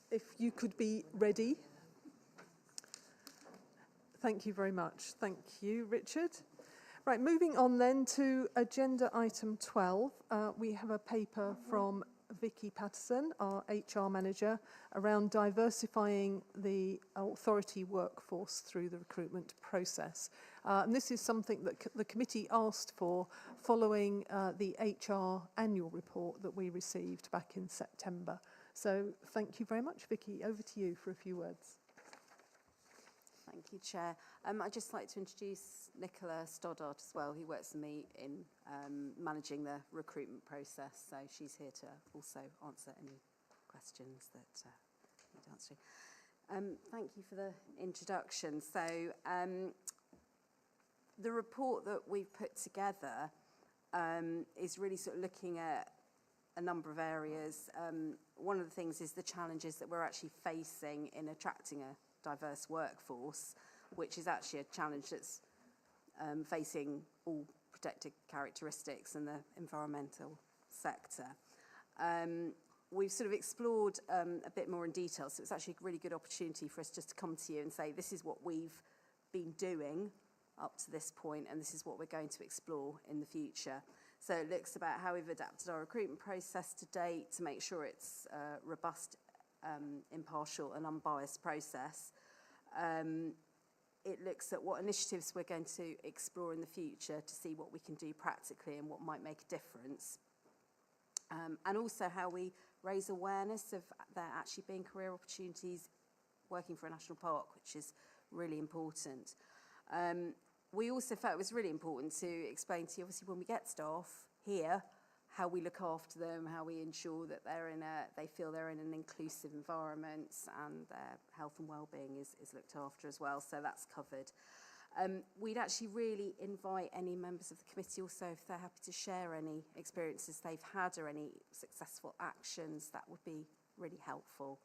If you could be ready. Thank you very much. Thank you, Richard. Right, moving on then to agenda item 12. We have a paper from Vicky Patterson, our HR manager, around diversifying the authority workforce through the recruitment process. And this is something that the committee asked for following the HR annual report that we received back in September. So thank you very much, Vicky. Over to you for a few words. Thank you, Chair. I'd just like to introduce Nicola Stoddart as well, who works with me in managing the recruitment process. So she's here to also answer any questions that you need answering. Thank you for the introduction. So the report that we've put together is really sort of looking at a number of areas. One of the things is the challenges that we're actually facing in attracting a diverse workforce, which is actually a challenge that's facing all protected characteristics in the environmental sector. We've sort of explored a bit more in detail, so it's actually a really good opportunity for us just to come to you and say this is what we've been doing up to this point and this is what we're going to explore in the future. So it looks about how we've adapted our recruitment process to date to make sure it's a robust, impartial and unbiased process. It looks at what initiatives we're going to explore in the future to see what we can do practically and what might make a difference. And also how we raise awareness of there actually being career opportunities working for a national park, which is really important. We also felt it was really important to explain to you, obviously, when we get staff here, how we look after them, how we ensure that they feel they're in an inclusive environment and their health and well-being is looked after as well. So that's covered. We'd actually really invite any members of the committee also, if they're happy to share any experiences they've had or any successful actions, that would be really helpful.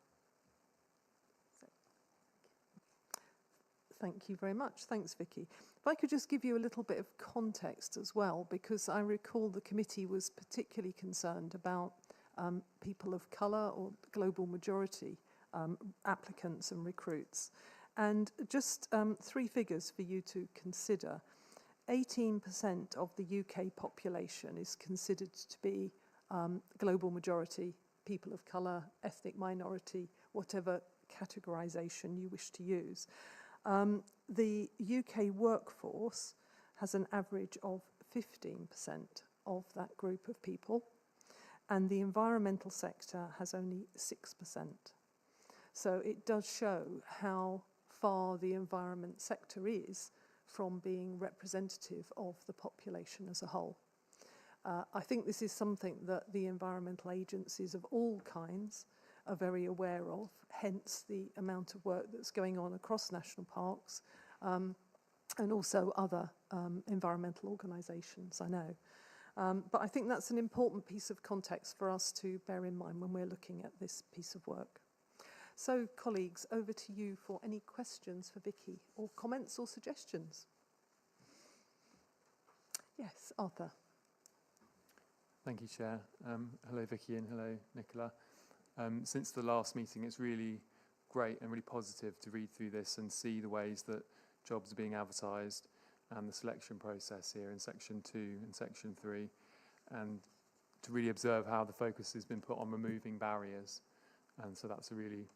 Thank you very much. Thanks, Vicky. If I could just give you a little bit of context as well, because I recall the committee was particularly concerned about people of colour or global majority applicants and recruits. And just three figures for you to consider. 18% of the UK population is considered to be global majority, people of colour, ethnic minority, whatever categorisation you wish to use. The UK workforce has an average of 15% of that group of people, and the environmental sector has only 6%. So it does show how far the environment sector is from being representative of the population as a whole. I think this is something that the environmental agencies of all kinds are very aware of, hence the amount of work that's going on across national parks and also other environmental organisations, I know. But I think that's an important piece of context for us to bear in mind when we're looking at this piece of work. So, colleagues, over to you for any questions for Vicky, or comments or suggestions. Yes, Arthur. Thank you, Chair. Hello, Vicky, and hello, Nicola. Since the last meeting, it's really great and really positive to read through this and see the ways that jobs are being advertised and the selection process here in Section 2 and Section 3, and to really observe how the focus has been put on removing barriers. And so that's a really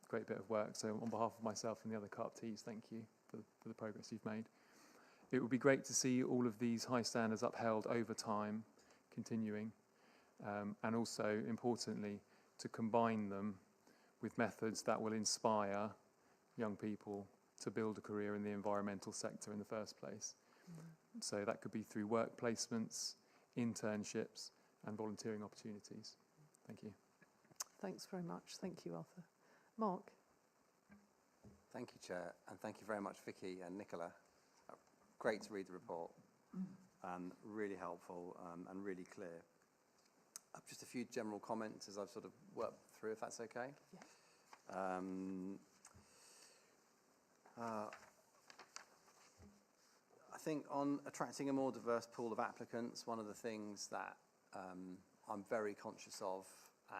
great bit of work. So on behalf of myself and the other CARP teams, thank you for the progress you've made. It would be great to see all of these high standards upheld over time, continuing, and also, importantly, to combine them with methods that will inspire young people to build a career in the environmental sector in the first place. So that could be through work placements, internships, and volunteering opportunities. Thank you. Thanks very much. Thank you, Arthur. Mark. Thank you, Chair, and thank you very much, Vicky and Nicola. Great to read the report, and really helpful and really clear. Just a few general comments as I've sort of worked through, if that's okay. Yeah. I think on attracting a more diverse pool of applicants, one of the things that I'm very conscious of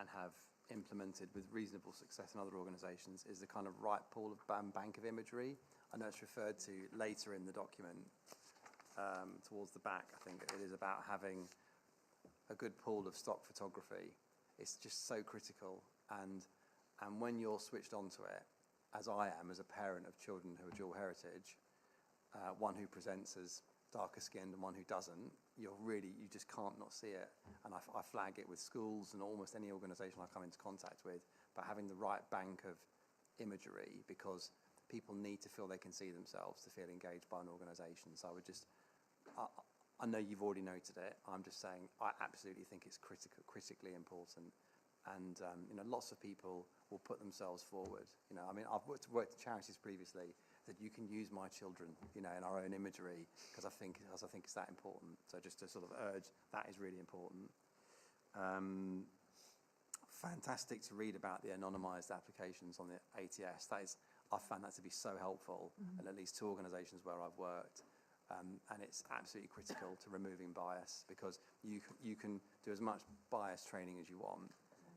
and have implemented with reasonable success in other organisations is the kind of right pool of bank of imagery. I know it's referred to later in the document, towards the back. I think it is about having a good pool of stock photography. It's just so critical, and when you're switched onto it, as I am, as a parent of children who are dual heritage, one who presents as darker skinned and one who doesn't, you just can't not see it. And I flag it with schools and almost any organisation I come into contact with, but having the right bank of imagery, because people need to feel they can see themselves to feel engaged by an organisation. So I would just, I know you've already noted it, I'm just saying I absolutely think it's critically important. And lots of people will put themselves forward. I mean, I've worked at charities previously that you can use my children, in our own imagery, because I think it's that important. So just to sort of urge, that is really important. Fantastic to read about the anonymised applications on the ATS. I found that to be so helpful, and at least 2 organisations where I've worked. And it's absolutely critical to removing bias, because you can do as much bias training as you want.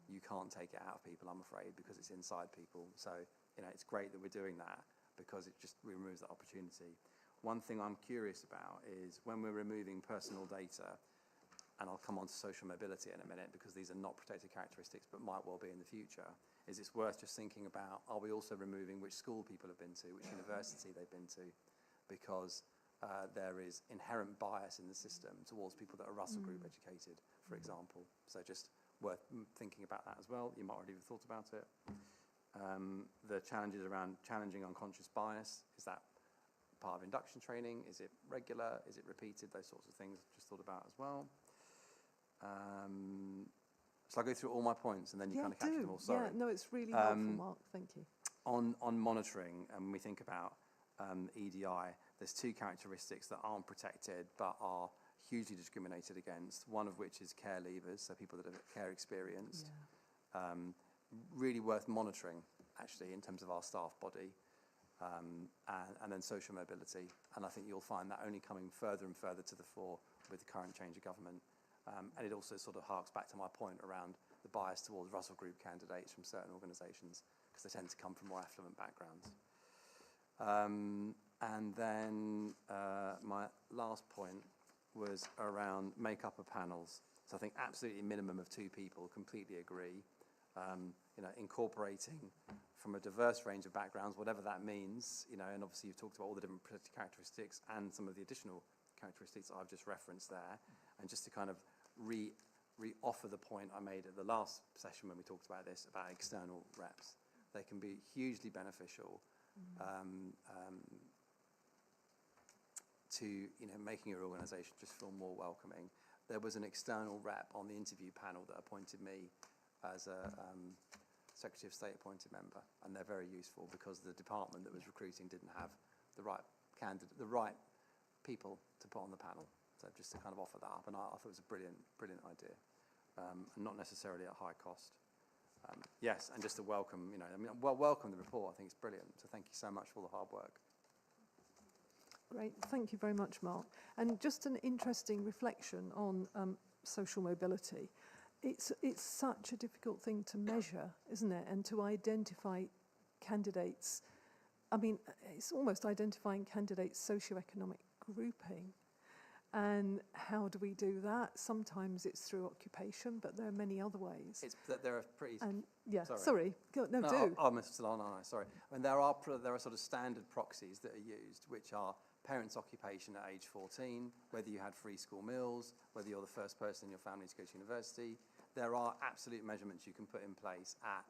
You can't take it out of people, I'm afraid, because it's inside people. So, it's great that we're doing that, because it just removes that opportunity. One thing I'm curious about is when we're removing personal data, and I'll come on to social mobility in a minute, because these are not protected characteristics, but might well be in the future, is it's worth just thinking about, are we also removing which school people have been to, which university they've been to, because there is inherent bias in the system towards people that are Russell Group educated, for example. So just worth thinking about that as well. You might already have thought about it. The challenges around challenging unconscious bias, is that part of induction training? Is it regular? Is it repeated? Those sorts of things just thought about as well. Shall I go through all my points and then you kind of catch them all? Sorry. Yeah, no, it's really helpful, Mark. Thank you. On monitoring, and when we think about EDI, there's 2 characteristics that aren't protected but are hugely discriminated against, one of which is care leavers, so people that are care experienced. Yeah. Really worth monitoring, actually, in terms of our staff body, and then social mobility. And I think you'll find that only coming further and further to the fore with the current change of government. And it also sort of harks back to my point around the bias towards Russell Group candidates from certain organisations, because they tend to come from more affluent backgrounds. And then my last point was around make-up of panels. So I think absolutely minimum of 2 people, completely agree. Incorporating from a diverse range of backgrounds, whatever that means, and obviously you've talked about all the different characteristics and some of the additional characteristics I've just referenced there. And just to kind of re-offer the point I made at the last session when we talked about this, about external reps. They can be hugely beneficial to making your organisation just feel more welcoming. There was an external rep on the interview panel that appointed me as a Secretary of State appointed member, and they're very useful because the department that was recruiting didn't have the right people to put on the panel. So just to kind of offer that up, and I thought it was a brilliant idea, and not necessarily at high cost. Yes, and just to welcome, welcome the report. I think it's brilliant. So thank you so much for all the hard work. Great, thank you very much, Mark. And just an interesting reflection on social mobility. It's such a difficult thing to measure, isn't it? And to identify candidates. I mean, it's almost identifying candidates' socioeconomic grouping. And how do we do that? Sometimes it's through occupation, but there are many other ways. There are pretty. And sorry. Do. Sorry. I mean, there are sort of standard proxies that are used, which are parents' occupation at age 14, whether you had free school meals, whether you're the first person in your family to go to university. There are absolute measurements you can put in place at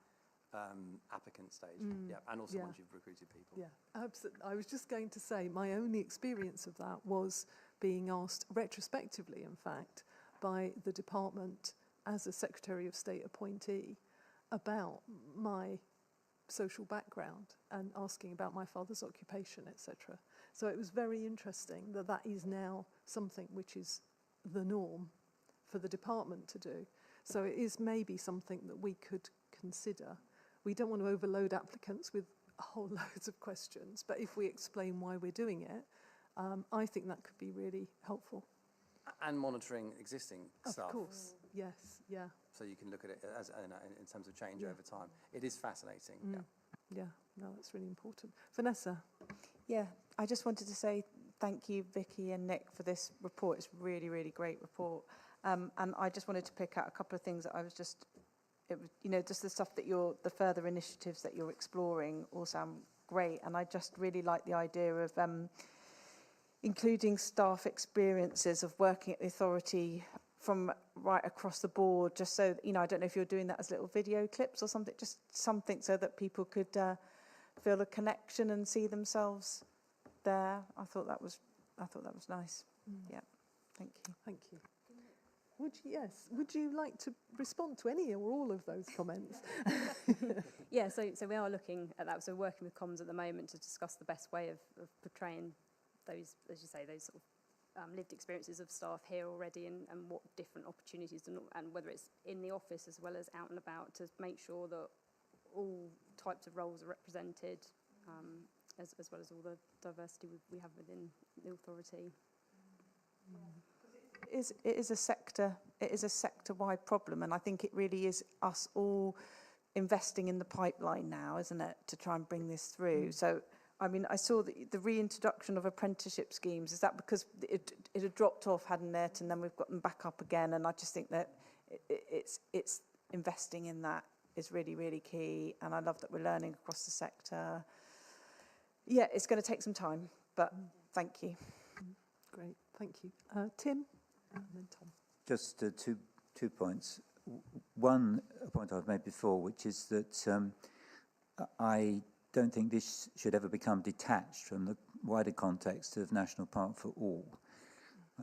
applicant stage, and also once you've recruited people. Yeah, absolutely. I was just going to say, my only experience of that was being asked retrospectively, in fact, by the department as a Secretary of State appointee about my social background and asking about my father's occupation, etc. So it was very interesting that is now something which is the norm for the department to do. So it is maybe something that we could consider. We don't want to overload applicants with a whole loads of questions, but if we explain why we're doing it, I think that could be really helpful. And monitoring existing stuff. Of course, Yes, yeah. So you can look at it as in terms of change Yeah. over time. It is fascinating. Mm. Yeah. Yeah, no, that's really important. Vanessa? Yeah, I just wanted to say thank you, Vicky and Nick, for this report. It's really, really great report. And I just wanted to pick out a couple of things that I was just, just the stuff that the further initiatives that you're exploring all sound great. And I just really like the idea of including staff experiences of working at the authority from right across the board, just so, I don't know if you're doing that as little video clips or something, just something so that people could feel a connection and see themselves there. I thought that was nice. Yeah, thank you. Thank you. Would you like to respond to any or all of those comments? Yeah, so we are looking at that. So we're working with comms at the moment to discuss the best way of portraying those, as you say, those sort of lived experiences of staff here already, and what different opportunities, and whether it's in the office as well as out and about, to make sure that all types of roles are represented, as well as all the diversity we have within the authority. It is a sector-wide problem, and I think it really is us all investing in the pipeline now, isn't it, to try and bring this through. So, I mean, I saw the reintroduction of apprenticeship schemes. Is that because it had dropped off, hadn't it, and then we've got them back up again? And I just think that it's investing in that is really, really key, and I love that we're learning across the sector. Yeah, it's going to take some time, but thank you. Great, thank you. Tim, and then Tom. Just two points. One, a point I've made before, which is that I don't think this should ever become detached from the wider context of National Park for All.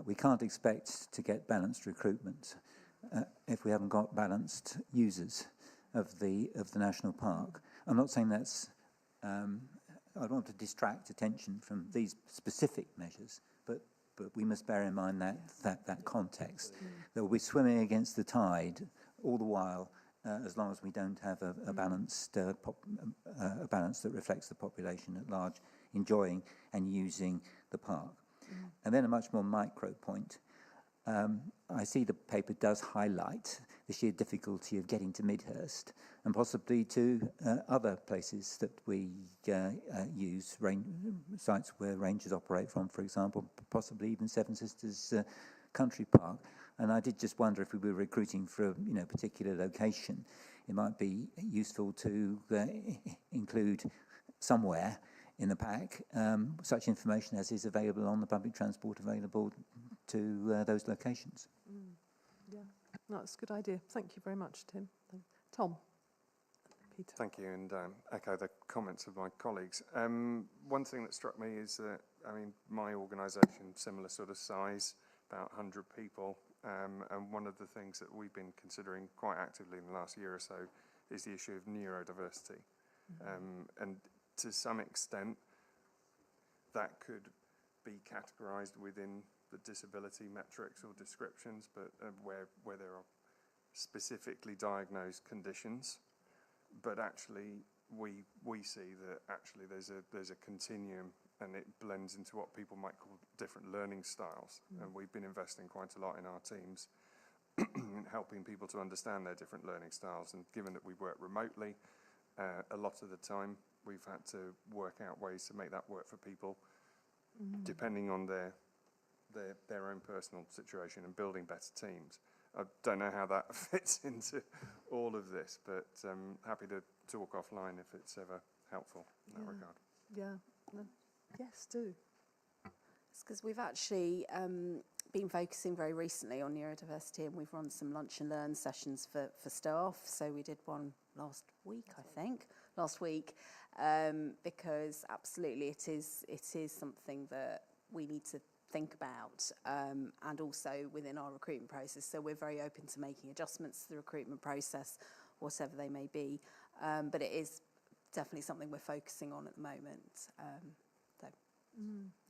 We can't expect to get balanced recruitment if we haven't got balanced users of the national park. I'm not saying that's I don't want to distract attention from these specific measures, but we must bear in mind that context, that we're swimming against the tide all the while, as long as we don't have a balance that reflects the population at large enjoying and using the park. And then a much more micro point. I see the paper does highlight the sheer difficulty of getting to Midhurst and possibly to other places that we use, sites where rangers operate from, for example, possibly even Seven Sisters Country Park. And I did just wonder if we were recruiting for a particular location, it might be useful to include somewhere in the pack such information as is available on the public transport available to those locations. Yeah, no, that's a good idea. Thank you very much, Tim. Tom. Peter. Thank you, and echo the comments of my colleagues. One thing that struck me is that, my organisation, similar sort of size, about 100 people, and one of the things that we've been considering quite actively in the last year or so is the issue of neurodiversity. And to some extent, that could be categorised within the disability metrics or descriptions, but where there are specifically diagnosed conditions. But actually, we see that actually there's a continuum, and it blends into what people might call different learning styles. And we've been investing quite a lot in our teams in helping people to understand their different learning styles. And given that we work remotely, a lot of the time we've had to work out ways to make that work for people, depending on their own personal situation, and building better teams. I don't know how that fits into all of this, but happy to talk offline if it's ever helpful in that regard. Yeah. No. Yes, do. It's because we've actually been focusing very recently on neurodiversity, and we've run some lunch and learn sessions for staff. So we did one last week, because absolutely it is something that we need to think about, and also within our recruitment process. So we're very open to making adjustments to the recruitment process, whatever they may be. But it is definitely something we're focusing on at the moment.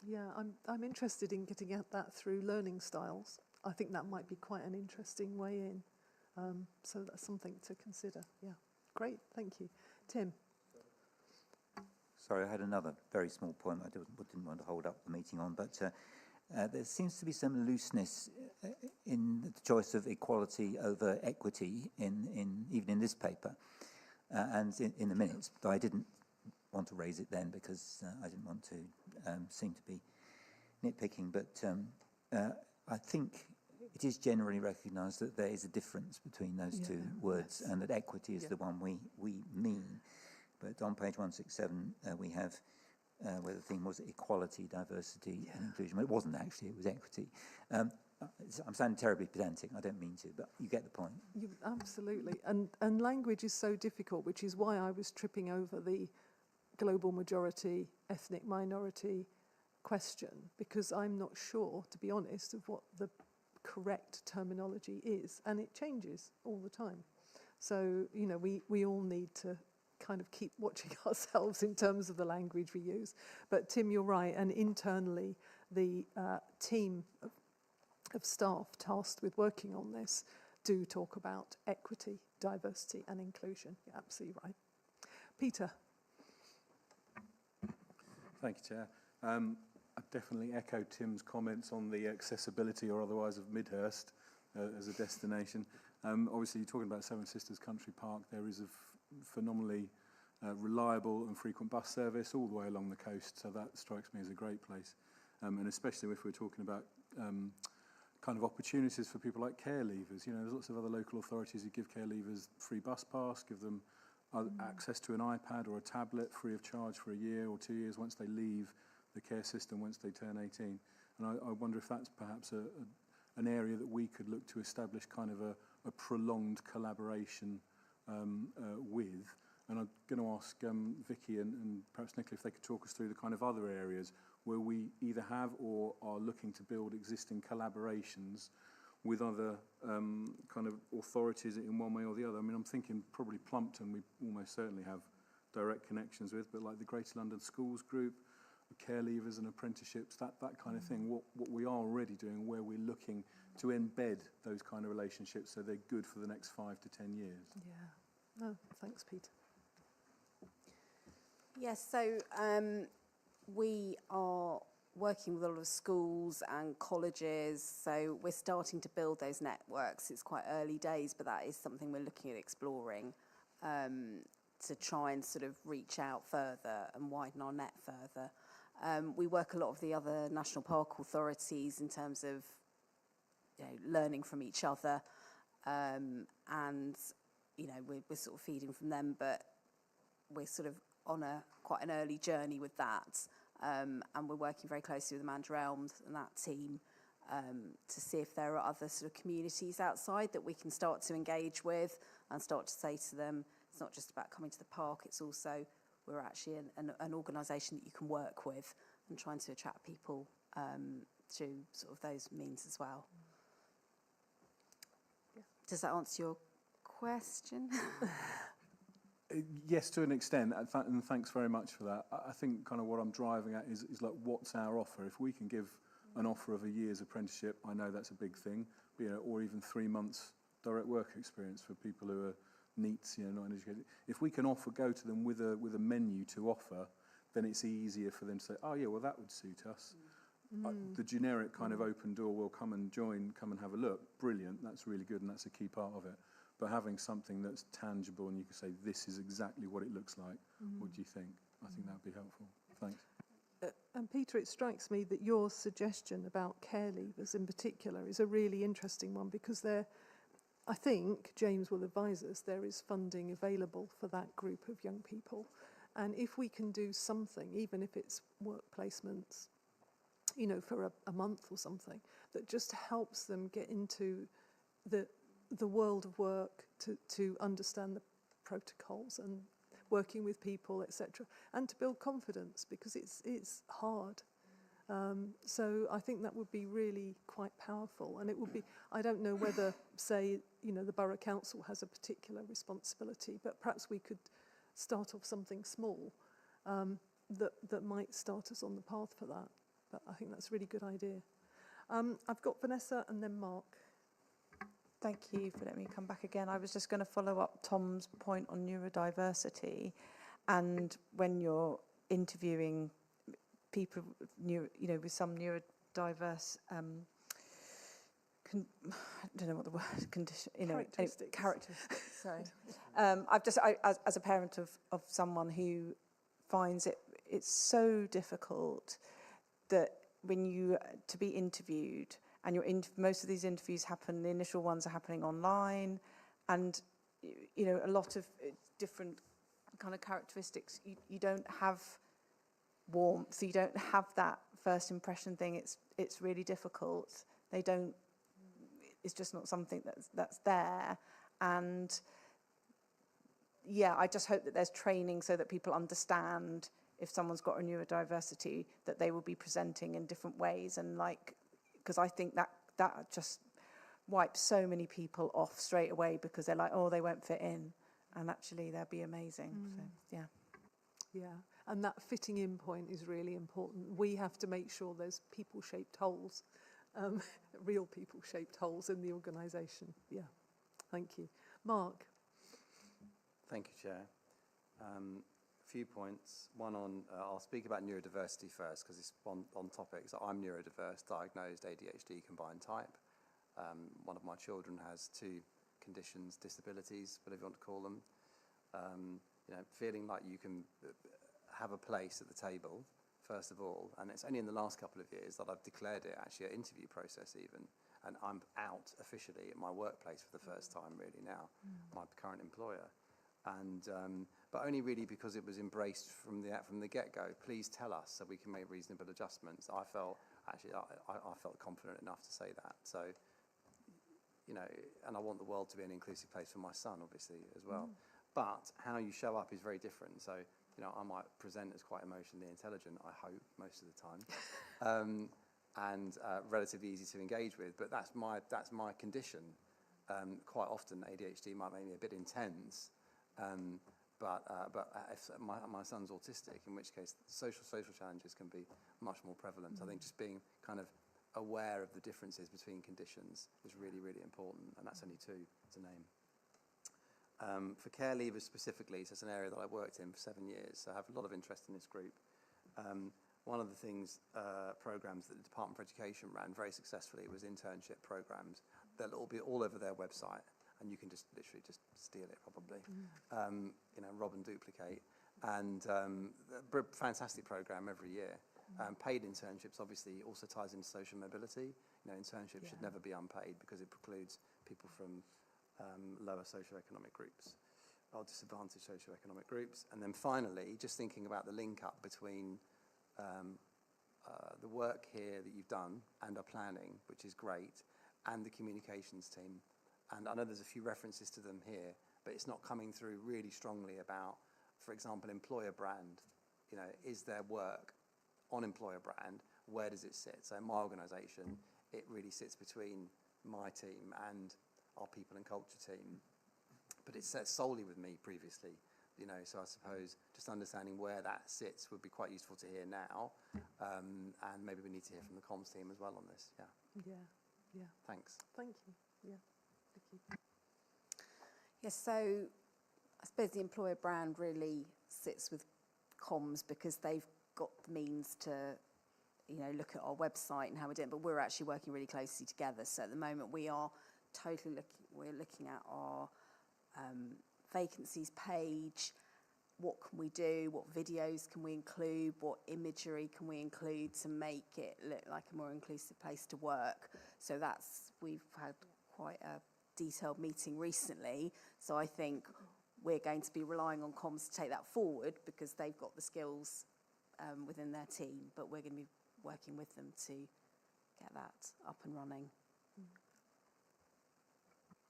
Yeah, I'm interested in getting at that through learning styles. I think that might be quite an interesting way in. So that's something to consider. Yeah, great, thank you. Tim. Sorry, I had another very small point I didn't want to hold up the meeting on, but there seems to be some looseness in the choice of equality over equity even in this paper and in the minutes. But I didn't want to raise it then because I didn't want to seem to be nitpicking. But I think it is generally recognised that there is a difference between those two words, and that equity is the one we mean. But on page 167, we have where the theme was equality, diversity, and inclusion. Well, it wasn't actually; it was equity. I'm sounding terribly pedantic. I don't mean to, but you get the point. Absolutely, and language is so difficult, which is why I was tripping over the global majority, ethnic minority question, because I'm not sure, to be honest, of what the correct terminology is, and it changes all the time. So, you know, we all need to kind of keep watching ourselves in terms of the language we use. But Tim, you're right, and internally the team of staff tasked with working on this do talk about equity, diversity and inclusion. You're absolutely right. Peter. Thank you, Chair. I definitely echo Tim's comments on the accessibility or otherwise of Midhurst as a destination. Obviously, you're talking about Seven Sisters Country Park. There is a phenomenally reliable and frequent bus service all the way along the coast, so that strikes me as a great place. And especially if we're talking about kind of opportunities for people like care leavers. You know, there's lots of other local authorities who give care leavers free bus pass, give them access to an iPad or a tablet free of charge for a year or 2 years once they leave the care system, once they turn 18. And I wonder if that's perhaps an area that we could look to establish kind of a prolonged collaboration with. And I'm going to ask Vicky and perhaps Nicola if they could talk us through the kind of other areas where we either have or are looking to build existing collaborations with other kind of authorities in one way or the other. I mean, I'm thinking probably Plumpton we almost certainly have direct connections with, but like the Greater London Schools Group, care leavers and apprenticeships, that kind of thing, what we are already doing, where we're looking to embed those kind of relationships so they're good for the next 5 to 10 years. Yeah. No, thanks, Peter. Yes, so we are working with a lot of schools and colleges, so we're starting to build those networks. It's quite early days, but that is something we're looking at exploring to try and sort of reach out further and widen our net further. We work a lot with the other national park authorities in terms of learning from each other, and we're sort of feeding from them, but we're sort of on quite an early journey with that, and we're working very closely with Amanda Elms and that team to see if there are other sort of communities outside that we can start to engage with and start to say to them, it's not just about coming to the park, it's also we're actually an organisation that you can work with, and trying to attract people through sort of those means as well. Yeah. Does that answer your question? Yes, to an extent, and thanks very much for that. I think kind of what I'm driving at is like, what's our offer? If we can give an offer of a year's apprenticeship, I know that's a big thing, or even 3 months direct work experience for people who are NEETs, not educated. If we can go to them with a menu to offer, then it's easier for them to say, oh yeah, well that would suit us. The generic kind of open door, will come and join, come and have a look, brilliant, that's really good, and that's a key part of it. But having something that's tangible and you can say, this is exactly what it looks like, what do you think? I think that would be helpful. Thanks. And Peter, it strikes me that your suggestion about care leavers in particular is a really interesting one, because I think, James will advise us, there is funding available for that group of young people. And if we can do something, even if it's work placements, for a month or something, that just helps them get into the world of work, to understand the protocols and working with people, etc., and to build confidence, because it's hard. So I think that would be really quite powerful, and it would be, I don't know whether, say, the Borough Council has a particular responsibility, but perhaps we could start off something small that might start us on the path for that. But I think that's a really good idea. I've got Vanessa and then Mark. Thank you for letting me come back again. I was just going to follow up Tom's point on neurodiversity, and when you're interviewing people, with some diverse I don't know what the word condition, characteristics. Sorry, as a parent of someone who finds it's so difficult that when you to be interviewed, and most of these interviews happen, the initial ones are happening online, and you know, a lot of different kind of characteristics. You don't have warmth, you don't have that first impression thing. It's really difficult. It's just not something that's there. And yeah, I just hope that there's training so that people understand if someone's got a neurodiversity, that they will be presenting in different ways. And like, because I think that just wipes so many people off straight away, because they're like, oh, they won't fit in. And actually they'll be amazing. So yeah. Yeah, and that fitting in point is really important. We have to make sure there's people-shaped holes, real people-shaped holes in the organisation. Yeah, thank you. Mark? Thank you, Chair. A few points. One on, I'll speak about neurodiversity first, because it's on topic. So I'm neurodiverse, diagnosed ADHD combined type. One of my children has 2 conditions, disabilities, whatever you want to call them. You know, feeling like you can have a place at the table, first of all, and it's only in the last couple of years that I've declared it actually an interview process even, and I'm out officially at my workplace for the first time really now, my current employer, and but only really because it was embraced from the get-go. Please tell us so we can make reasonable adjustments. I felt confident enough to say that. So, you know, and I want the world to be an inclusive place for my son, obviously, as well. But how you show up is very different. So, you know, I might present as quite emotionally intelligent, I hope, most of the time, and relatively easy to engage with. But that's my condition. Quite often, ADHD might make me a bit intense. But if my son's autistic, in which case social challenges can be much more prevalent. I think just being kind of aware of the differences between conditions is really, really important, and that's only 2 to name. For care leavers specifically, so it's an area that I worked in for 7 years, so I have a lot of interest in this group. One of the things, programs that the Department for Education ran very successfully was internship programs. They'll all be all over their website, and you can just literally just steal it probably, you know, rob and duplicate. And fantastic program every year. Paid internships obviously also ties into social mobility. You know, internships should never be unpaid because it precludes people from lower socioeconomic groups or disadvantaged socioeconomic groups. And then finally, just thinking about the link up between the work here that you've done and are planning, which is great, and the communications team. And I know there's a few references to them here, but it's not coming through really strongly about, for example, employer brand. You know, is there work on employer brand? Where does it sit? So in my organisation, it really sits between my team and our people and culture team, but it sat solely with me previously, you know, so I suppose just understanding where that sits would be quite useful to hear now, and maybe we need to hear from the comms team as well on this. Yeah. Thanks. Thank you. Yeah. Vicky. Yes, so I suppose the employer brand really sits with comms because they've got the means to, you know, look at our website and how we're doing, but we're actually working really closely together. So at the moment we are totally looking at our vacancies page. What can we do? What videos can we include? What imagery can we include to make it look like a more inclusive place to work? So we've had quite a detailed meeting recently. So I think we're going to be relying on comms to take that forward because they've got the skills within their team, but we're going to be working with them to get that up and running.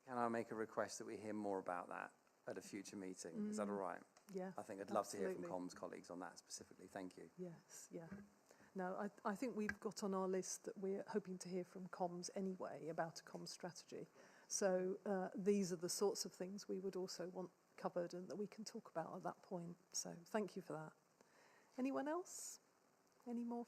Can I make a request that we hear more about that at a future meeting? Is that all right? Yeah. I think I'd love to hear from comms colleagues on that specifically. Thank you. Yes, yeah. No, I think we've got on our list that we're hoping to hear from comms anyway about a comms strategy. So these are the sorts of things we would also want covered and that we can talk about at that point. So thank you for that. Anyone else? Any more?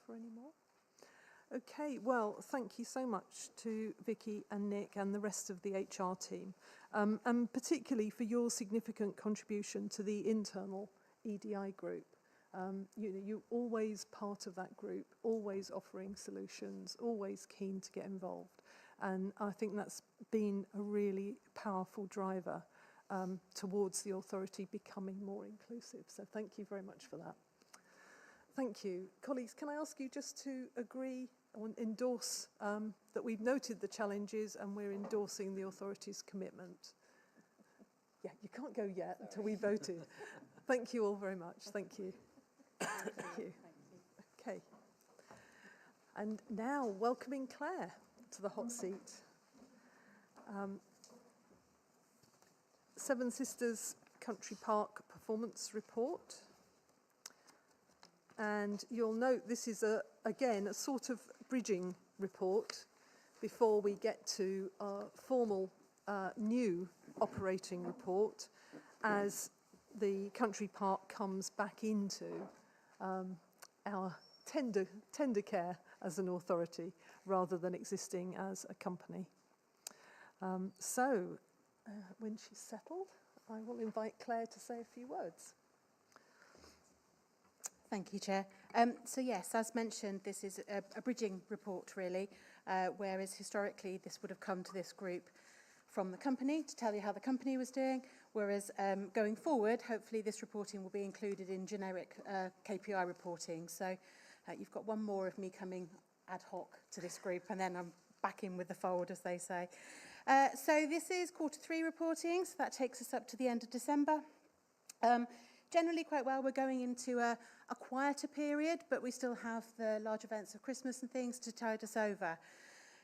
Okay, well, thank you so much to Vicky and Nick and the rest of the HR team, and particularly for your significant contribution to the internal EDI group. You're always part of that group, always offering solutions, always keen to get involved. And I think that's been a really powerful driver towards the authority becoming more inclusive. So thank you very much for that. Thank you. Colleagues, can I ask you just to agree or endorse that we've noted the challenges and we're endorsing the authority's commitment? Yeah, you can't go yet until we voted. Thank you all very much. Thank you. Thank you. Okay. And now welcoming Claire to the hot seat. Seven Sisters Country Park Performance Report. And you'll note this is, again, a sort of bridging report before we get to our formal new operating report as the country park comes back into our tender care as an authority rather than existing as a company. When she's settled, I will invite Claire to say a few words. Thank you, Chair. So yes, as mentioned, this is a bridging report really, whereas historically this would have come to this group from the company to tell you how the company was doing, whereas going forward, hopefully this reporting will be included in generic KPI reporting. So you've got one more of me coming ad hoc to this group, and then I'm back in with the fold, as they say. So this is Q3 reporting, so that takes us up to the end of December. Generally quite well. We're going into a quieter period, but we still have the large events of Christmas and things to tide us over.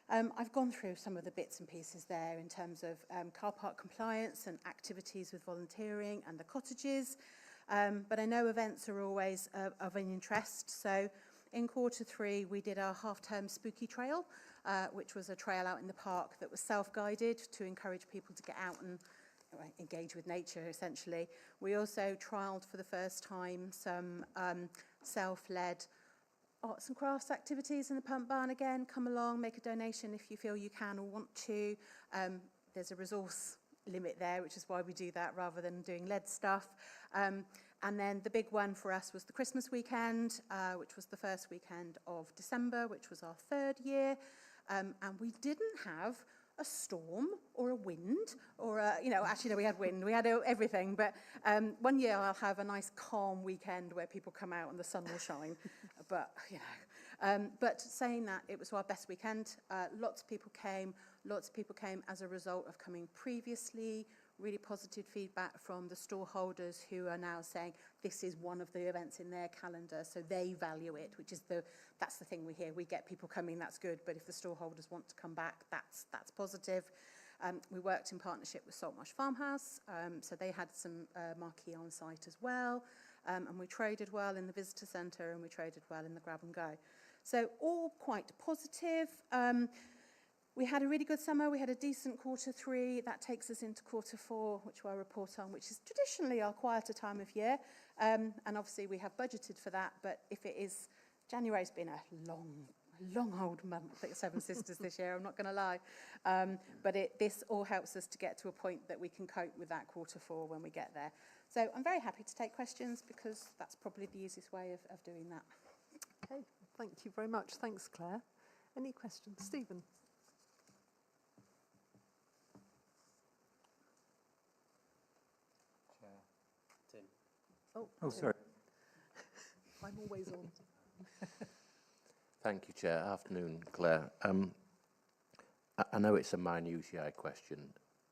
I've gone through some of the bits and pieces there in terms of car park compliance and activities with volunteering and the cottages, but I know events are always of an interest. So in Q3 we did our half-term spooky trail, which was a trail out in the park that was self-guided to encourage people to get out and engage with nature, essentially. We also trialled for the first time some self-led arts and crafts activities in the pump barn. Again, come along, make a donation if you feel you can or want to. There's a resource limit there, which is why we do that rather than doing lead stuff. And then the big one for us was the Christmas weekend, which was the first weekend of December, which was our third year. And we didn't have a storm or a wind or actually no, we had wind, we had everything, but one year I'll have a nice calm weekend where people come out and the sun will shine, but but saying that, it was our best weekend. Lots of people came as a result of coming previously. Really positive feedback from the store holders who are now saying this is one of the events in their calendar, so they value it, which is that's the thing we hear. We get people coming, that's good, but if the store holders want to come back, that's positive. We worked in partnership with Saltmarsh Farmhouse, so they had some marquee on site as well, and we traded well in the visitor centre and we traded well in the grab and go. So all quite positive. We had a really good summer. We had a decent Q3. That takes us into Q4, which I'll report on, which is traditionally our quieter time of year. And obviously we have budgeted for that, but if it is, January's been a long old month at Seven Sisters this year, I'm not going to lie. But this all helps us to get to a point that we can cope with that Q4 when we get there. So I'm very happy to take questions because that's probably the easiest way of doing that. Okay, thank you very much. Thanks, Claire. Any questions? Stephen? Tim. Oh, sorry. I'm always on. Thank you, Chair. Afternoon, Claire. I know it's a minutiae question,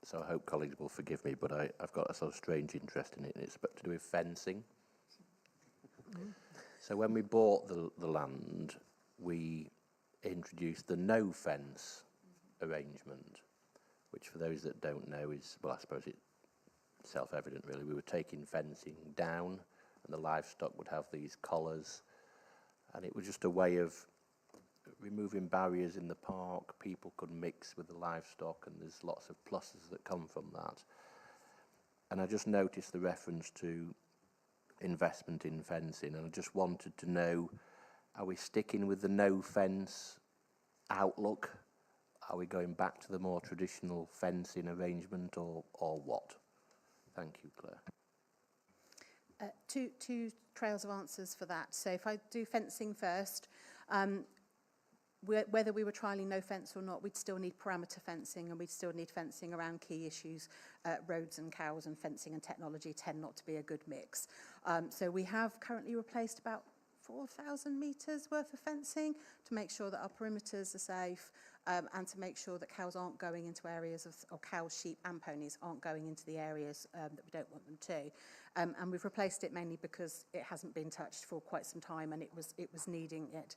so I hope colleagues will forgive me, but I've got a sort of strange interest in it, and it's to do with fencing. So when we bought the land, we introduced the no fence arrangement, which for those that don't know is, well, I suppose it's self-evident really. We were taking fencing down and the livestock would have these collars, and it was just a way of removing barriers in the park. People could mix with the livestock, and there's lots of pluses that come from that. And I just noticed the reference to investment in fencing, and I just wanted to know, are we sticking with the no fence outlook? Are we going back to the more traditional fencing arrangement, or what? Thank you, Claire. Two trails of answers for that. So if I do fencing first, whether we were trialling no fence or not, we'd still need parameter fencing, and we'd still need fencing around key issues. Roads and cows and fencing and technology tend not to be a good mix. So we have currently replaced about 4,000 metres worth of fencing to make sure that our perimeters are safe, and to make sure that cows aren't going into areas of, or cows, sheep and ponies aren't going into the areas that we don't want them to. And we've replaced it mainly because it hasn't been touched for quite some time, and it was needing it.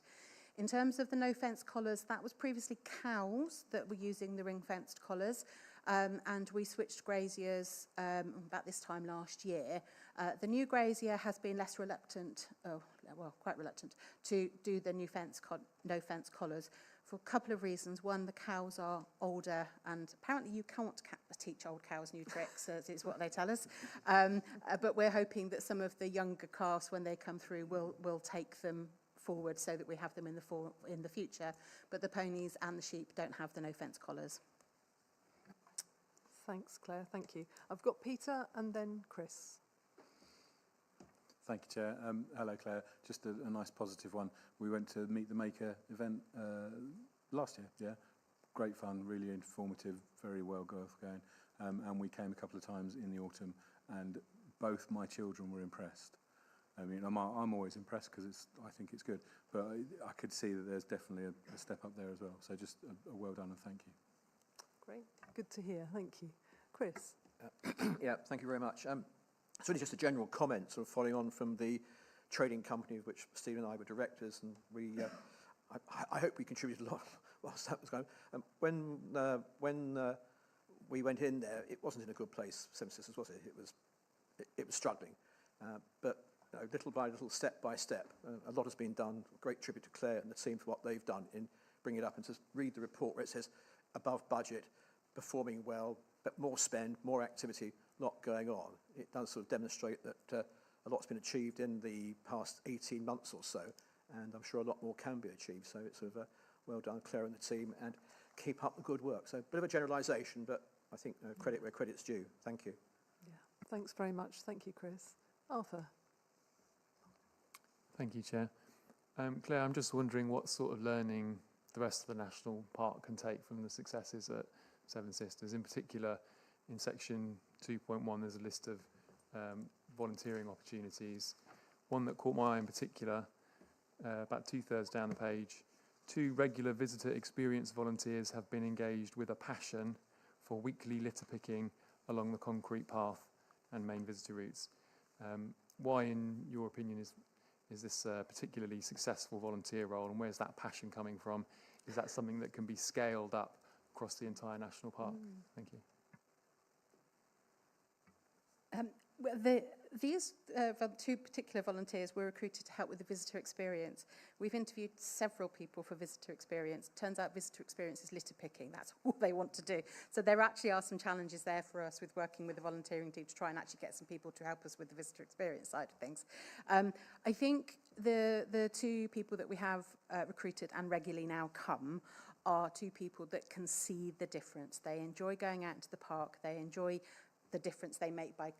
In terms of the no fence collars, that was previously cows that were using the ring fenced collars, and we switched graziers about this time last year. The new grazier has been less reluctant, quite reluctant, to do the no fence collars for a couple of reasons. One, the cows are older, and apparently you can't teach old cows new tricks, is what they tell us. But we're hoping that some of the younger calves, when they come through, will take them forward so that we have them in the future. But the ponies and the sheep don't have the no fence collars. Thanks, Claire. Thank you. I've got Peter and then Chris. Thank you, Chair. Hello, Claire. Just a nice positive one. We went to Meet the Maker event last year, yeah? Great fun, really informative, very well going. And we came a couple of times in the autumn, and both my children were impressed. I mean, I'm always impressed because I think it's good, but I could see that there's definitely a step up there as well. So just a well done and thank you. Great, good to hear. Thank you, Chris. Yeah, thank you very much. It's really just a general comment, sort of following on from the trading company of which Steve and I were directors, and we, I hope we contributed a lot whilst that was going. When we went in there, it wasn't in a good place, Seven Sisters, was it? It was struggling, but little by little, step by step, a lot has been done. Great tribute to Claire and the team for what they've done in bringing it up. And to read the report where it says above budget, performing well, but more spend, more activity, lot going on. It does sort of demonstrate that a lot's been achieved in the past 18 months or so, and I'm sure a lot more can be achieved. So it's sort of well done, Claire and the team, and keep up the good work. So a bit of a generalisation, but I think credit where credit's due. Thank you. Yeah, thanks very much. Thank you, Chris. Arthur. Thank you, Chair. Claire, I'm just wondering what sort of learning the rest of the National Park can take from the successes at Seven Sisters. In particular, in section 2.1, there's a list of volunteering opportunities. One that caught my eye in particular, about 2/3 down the page, 2 regular visitor experience volunteers have been engaged with a passion for weekly litter picking along the concrete path and main visitor routes. Why, in your opinion, is this a particularly successful volunteer role, and where's that passion coming from? Is that something that can be scaled up across the entire national park? Thank you. These 2 particular volunteers were recruited to help with the visitor experience. We've interviewed several people for visitor experience. Turns out visitor experience is litter picking. That's all they want to do. So there actually are some challenges there for us with working with the volunteering team to try and actually get some people to help us with the visitor experience side of things. I think the 2 people that we have recruited and regularly now come are 2 people that can see the difference. They enjoy going out into the park. They enjoy the difference they make by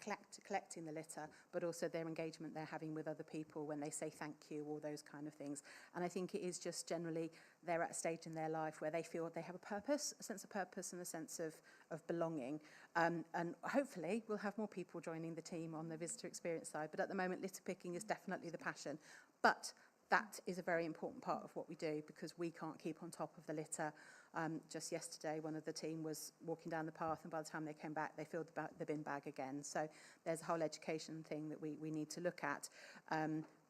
collecting the litter, but also their engagement they're having with other people when they say thank you, or those kind of things. And I think it is just generally they're at a stage in their life where they feel they have a purpose, a sense of purpose and a sense of belonging. And hopefully we'll have more people joining the team on the visitor experience side. But at the moment, litter picking is definitely the passion. But that is a very important part of what we do, because we can't keep on top of the litter. Just yesterday, one of the team was walking down the path, and by the time they came back, they filled the bin bag again. So there's a whole education thing that we need to look at.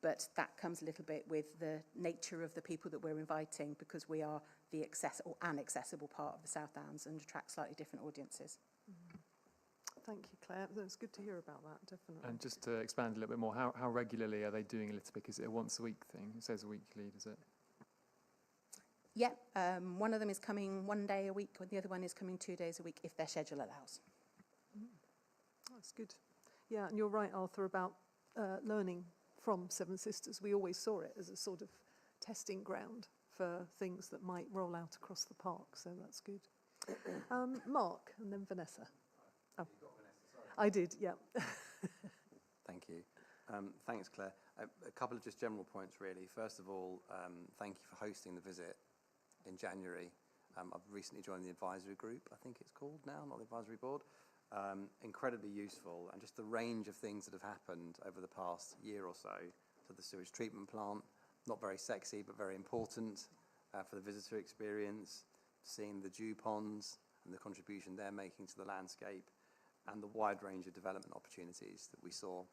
But that comes a little bit with the nature of the people that we're inviting, because we are the accessible part of the South Downs and attract slightly different audiences. Thank you, Claire. It's good to hear about that, definitely. And just to expand a little bit more, how regularly are they doing a litter pick? Is it a once a week thing? It says weekly, does it? Yeah, one of them is coming 1 day a week, and the other one is coming 2 days a week if their schedule allows. That's good. Yeah, and you're right, Arthur, about learning from Seven Sisters. We always saw it as a sort of testing ground for things that might roll out across the park, so that's good. Mark, and then Vanessa. Oh, I did, yeah. Thank you. Thanks, Claire. A couple of just general points, really. First of all, thank you for hosting the visit in January. I've recently joined the advisory group, I think it's called now, not the advisory board. Incredibly useful, and just the range of things that have happened over the past year or so. So the sewage treatment plant, not very sexy, but very important for the visitor experience, seeing the dew ponds and the contribution they're making to the landscape, and the wide range of development opportunities that we saw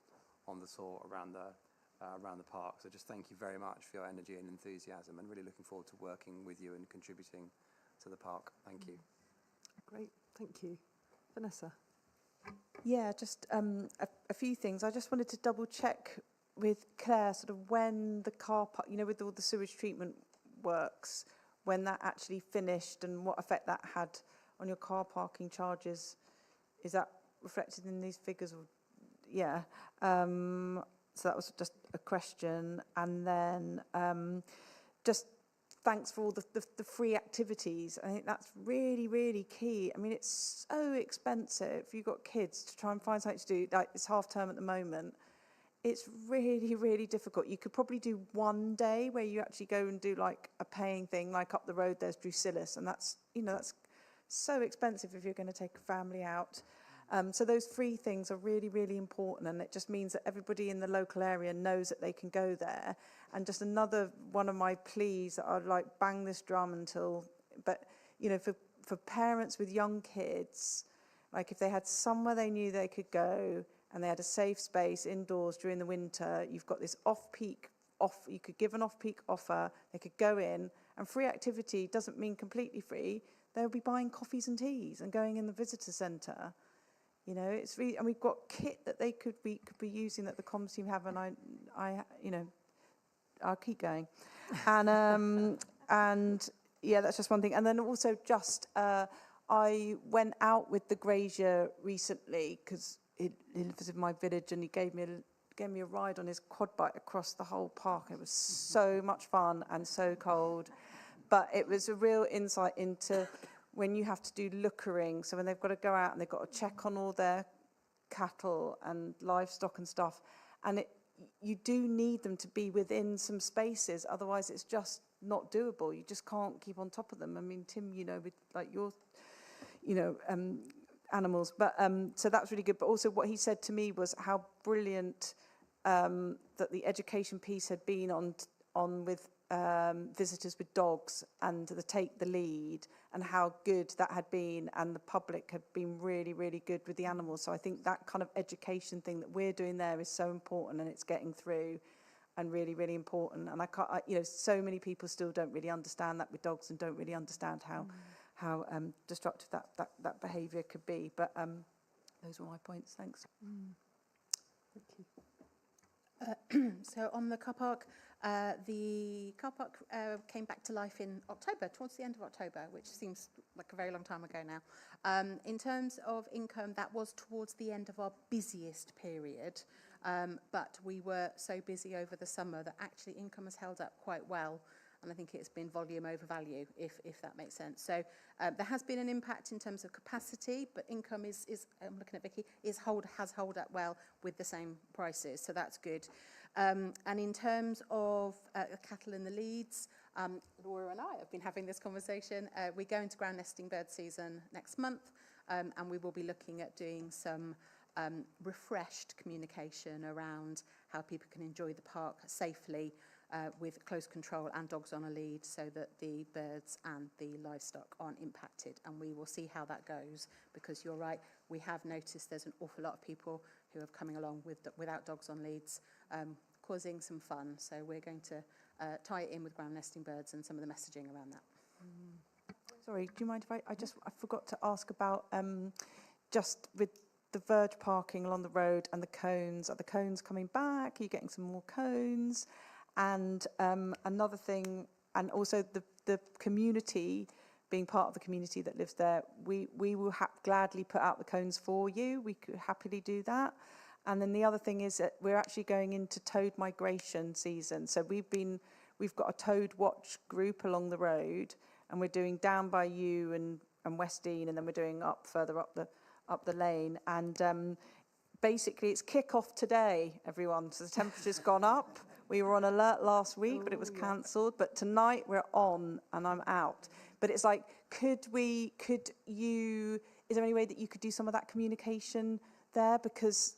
on the tour around the park. So just thank you very much for your energy and enthusiasm, and really looking forward to working with you and contributing to the park. Thank you. Great, thank you. Vanessa? Yeah, just a few things. I just wanted to double check with Claire sort of when the car park, you know, with all the sewage treatment works, when that actually finished and what effect that had on your car parking charges. Is that reflected in these figures? Or, yeah. So that was just a question. And then just thanks for all the free activities. I think that's really, really key. I mean, it's so expensive. You've got kids to try and find something to do. Like, it's half term at the moment. It's really, really difficult. You could probably do one day where you actually go and do like a paying thing, like up the road there's Drusillas, and that's, you know, that's so expensive if you're going to take a family out. So those free things are really, really important, and it just means that everybody in the local area knows that they can go there. And just another one of my pleas that I'd like bang this drum until, but you know, for parents with young kids, like if they had somewhere they knew they could go and they had a safe space indoors during the winter, you've got this you could give an off-peak offer, they could go in, and free activity doesn't mean completely free. They'll be buying coffees and teas and going in the visitor centre. You know, it's really, and we've got kit that they could be using that the comms team have, and I you know, I'll keep going. And yeah, that's just one thing. And then also just, I went out with the grazier recently because he lives in my village, and he gave me a ride on his quad bike across the whole park. It was so much fun and so cold, but it was a real insight into when you have to do lookering. So when they've got to go out and they've got to check on all their cattle and livestock and stuff, and you do need them to be within some spaces, otherwise it's just not doable. You just can't keep on top of them. I mean, Tim, you know, with like your, you know, animals, but so that's really good. But also what he said to me was how brilliant that the education piece had been on with visitors with dogs and the take the lead, and how good that had been, and the public had been really, really good with the animals. So I think that kind of education thing that we're doing there is so important, and it's getting through, and really, really important. And you know, so many people still don't really understand that with dogs, and don't really understand how destructive that behaviour could be. But those were my points. Thanks. Thank you. So on the car park came back to life in October, towards the end of October, which seems like a very long time ago now. In terms of income, that was towards the end of our busiest period, but we were so busy over the summer that actually income has held up quite well. And I think it's been volume over value, if that makes sense. So there has been an impact in terms of capacity, but income is I'm looking at Vicky, has held up well with the same prices. So that's good. And in terms of cattle in the leads, Laura and I have been having this conversation. We go into ground nesting bird season next month, and we will be looking at doing some refreshed communication around how people can enjoy the park safely, with close control and dogs on a lead, so that the birds and the livestock aren't impacted. And we will see how that goes, because you're right, we have noticed there's an awful lot of people who are coming along without dogs on leads, causing some fun. So we're going to tie it in with ground nesting birds and some of the messaging around that. Sorry, do you mind if I forgot to ask about just with the verge parking along the road and the cones. Are the cones coming back? Are you getting some more cones? And another thing, and also the community, being part of the community that lives there, we will gladly put out the cones for you. We could happily do that. And then the other thing is that we're actually going into toad migration season. So we've got a toad watch group along the road, and we're doing down by you and West Dean, and then we're doing further up the lane. And basically it's kick-off today, everyone. So the temperature's gone up. We were on alert last week, but it was cancelled. But tonight we're on and I'm out. But it's like, is there any way that you could do some of that communication there? Because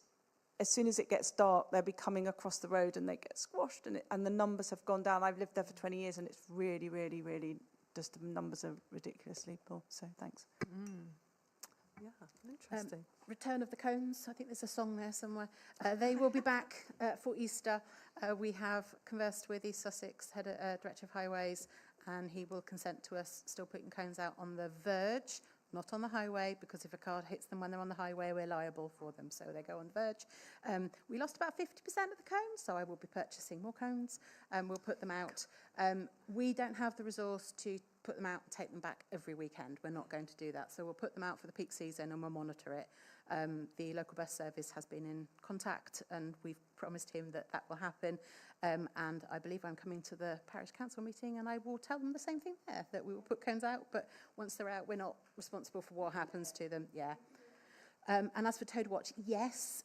as soon as it gets dark, they'll be coming across the road and they get squashed, and the numbers have gone down. I've lived there for 20 years and it's really, really, really, just the numbers are ridiculously poor. So thanks. Yeah, interesting. Return of the Cones, I think there's a song there somewhere. They will be back for Easter. We have conversed with East Sussex Director of Highways, and he will consent to us still putting cones out on the verge, not on the highway, because if a car hits them when they're on the highway, we're liable for them, so they go on the verge. We lost about 50% of the cones, so I will be purchasing more cones, and we'll put them out. We don't have the resource to put them out and take them back every weekend. We're not going to do that, so we'll put them out for the peak season and we'll monitor it. The local bus service has been in contact and we've promised him that that will happen, and I believe I'm coming to the parish council meeting and I will tell them the same thing there, that we will put cones out, but once they're out we're not responsible for what happens to them. And as for Toad Watch, yes,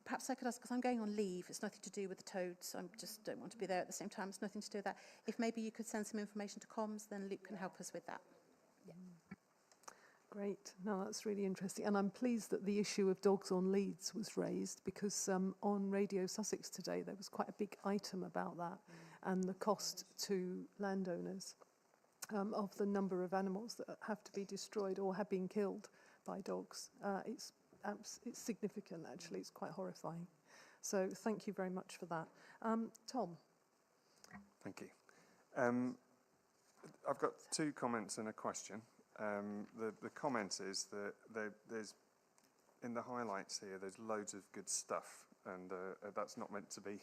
perhaps I could ask, because I'm going on leave, it's nothing to do with the toads, I just don't want to be there at the same time, it's nothing to do with that. If maybe you could send some information to comms, then Luke can help us with that. Great. No, that's really interesting. And I'm pleased that the issue of dogs on leads was raised, because on Radio Sussex today there was quite a big item about that and the cost to landowners of the number of animals that have to be destroyed or have been killed by dogs. It's significant, actually. It's quite horrifying. So thank you very much for that. Tom. Thank you. I've got 2 comments and a question. The comment is that there's, in the highlights here, there's loads of good stuff, and that's not meant to be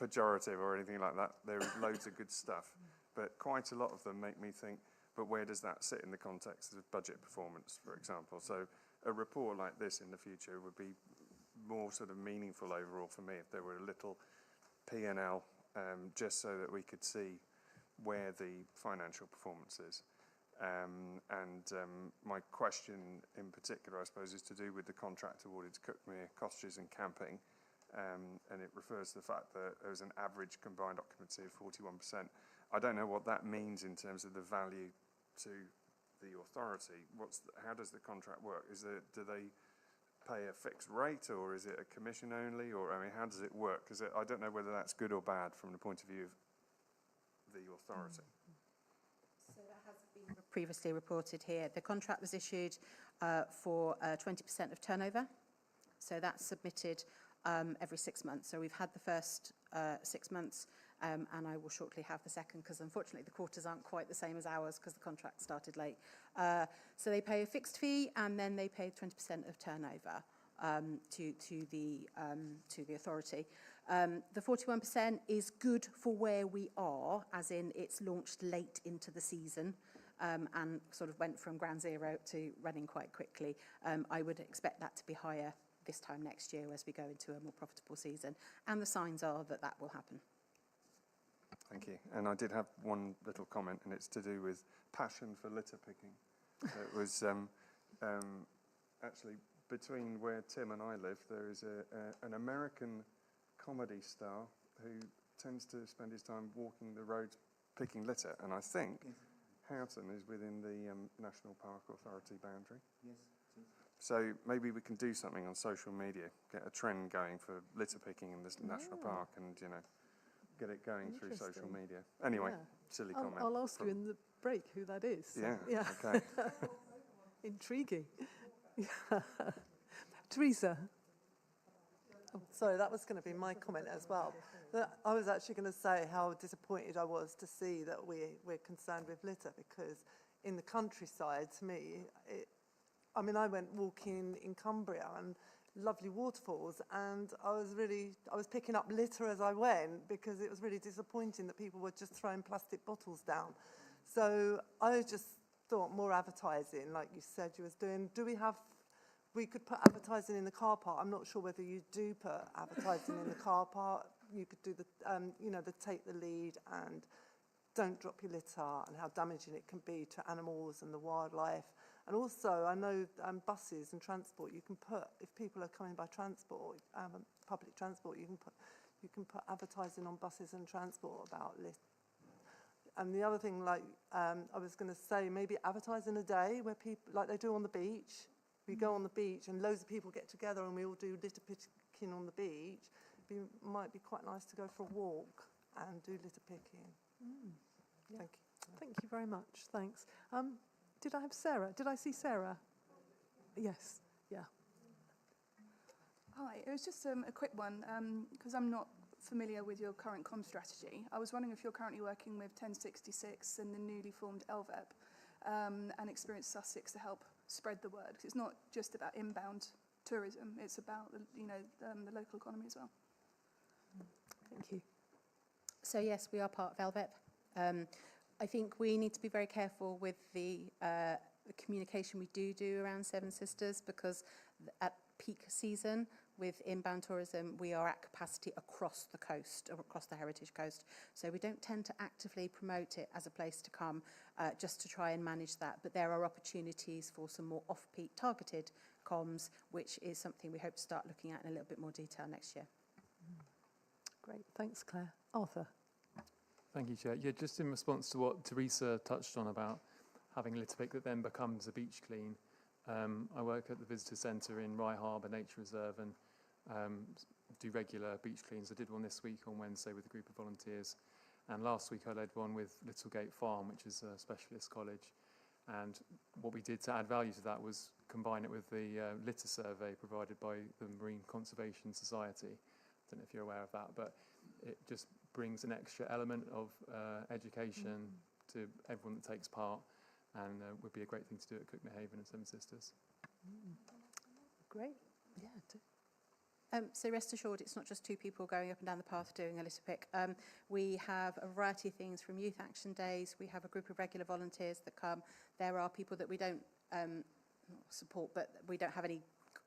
pejorative or anything like that. There is loads of good stuff, but quite a lot of them make me think, but where does that sit in the context of budget performance, for example? So a report like this in the future would be more sort of meaningful overall for me if there were a little P&L, just so that we could see where the financial performance is. My question in particular, I suppose, is to do with the contract awarded to Cookmere Cottages and Camping, and it refers to the fact that there was an average combined occupancy of 41%. I don't know what that means in terms of the value to the authority. How does the contract work? Do they pay a fixed rate, or is it a commission only, or I mean, how does it work? Because I don't know whether that's good or bad from the point of view of the authority. So that has been previously reported here. The contract was issued for 20% of turnover. So that's submitted every 6 months. So we've had the first 6 months, and I will shortly have the second, because unfortunately the quarters aren't quite the same as ours because the contract started late. So they pay a fixed fee, and then they pay 20% of turnover to the authority. The 41% is good for where we are, as in it's launched late into the season, and sort of went from ground zero to running quite quickly. I would expect that to be higher this time next year as we go into a more profitable season, and the signs are that that will happen. Thank you. And I did have one little comment, and it's to do with passion for litter picking. It was actually between where Tim and I live, there is an American comedy star who tends to spend his time walking the roads picking litter, and I think Houghton is within the National Park Authority boundary. Yes. So maybe we can do something on social media, get a trend going for litter picking in this national park, and get it going through social media. Anyway, silly comment. I'll ask you in the break who that is. Yeah. Okay. Intriguing. Teresa. Oh, sorry, that was going to be my comment as well. I was actually going to say how disappointed I was to see that we're concerned with litter, because in the countryside, to me, I went walking in Cumbria and lovely waterfalls, and I was picking up litter as I went, because it was really disappointing that people were just throwing plastic bottles down. So I just thought more advertising, like you said you was doing. We could put advertising in the car park. I'm not sure whether you do put advertising in the car park. You could do the take the lead and don't drop your litter, and how damaging it can be to animals and the wildlife. And also, I know buses and transport, you can put, if people are coming by transport, public transport, you can put advertising on buses and transport about lift. And the other thing, like I was going to say, maybe advertising a day where people, like they do on the beach, we go on the beach and loads of people get together and we all do litter picking on the beach. Might be quite nice to go for a walk and do litter picking. Yeah. Thank you. Thank you very much. Thanks. Did I have Sarah? Did I see Sarah? Yes. Yeah. Hi, it was just a quick one, because I'm not familiar with your current comm strategy. I was wondering if you're currently working with 1066 and the newly formed LVEP and Experience Sussex to help spread the word, because it's not just about inbound tourism, it's about the local economy as well. Thank you. So yes, we are part of LVEP. I think we need to be very careful with the communication we do around Seven Sisters, because at peak season with inbound tourism, we are at capacity across the coast, or across the heritage coast. So we don't tend to actively promote it as a place to come, just to try and manage that. But there are opportunities for some more off-peak targeted comms, which is something we hope to start looking at in a little bit more detail next year. Great. Thanks, Claire. Arthur. Thank you, Chair. Yeah, just in response to what Teresa touched on about having a litter pick that then becomes a beach clean, I work at the Visitor Centre in Rye Harbour Nature Reserve and do regular beach cleans. I did one this week on Wednesday with a group of volunteers, and last week I led one with Littlegate Farm, which is a specialist college. And what we did to add value to that was combine it with the litter survey provided by the Marine Conservation Society. I don't know if you're aware of that, but it just brings an extra element of education to everyone that takes part, and would be a great thing to do at Cookmahaven and Seven Sisters. Great. Yeah. So rest assured, it's not just two people going up and down the path doing a litter pick. We have a variety of things from youth action days. We have a group of regular volunteers that come. There are people that we don't support, but we don't have any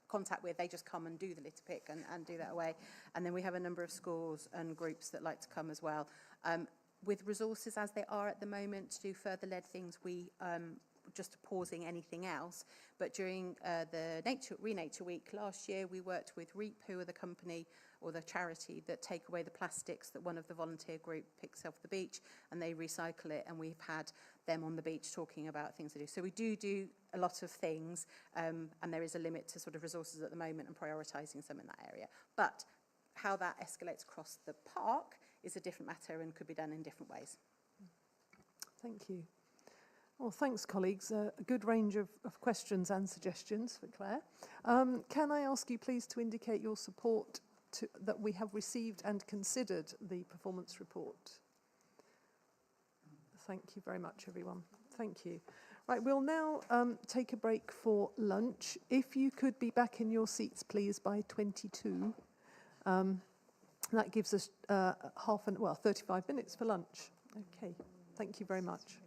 contact with. They just come and do the litter pick and do that away. And then we have a number of schools and groups that like to come as well. With resources as they are at the moment to do further led things, we just pausing anything else. But during the Renature Week last year, we worked with REAP, who are the company or the charity that take away the plastics that one of the volunteer group picks off the beach, and they recycle it, and we've had them on the beach talking about things to do. So we do a lot of things, and there is a limit to sort of resources at the moment and prioritising some in that area. But how that escalates across the park is a different matter and could be done in different ways. Thank you. Well, thanks, colleagues. A good range of questions and suggestions for Claire. Can I ask you please to indicate your support that we have received and considered the performance report? Thank you very much, everyone. Thank you. Right, we'll now take a break for lunch. If you could be back in your seats, please, by 22. That gives us 35 minutes for lunch. Okay, thank you very much.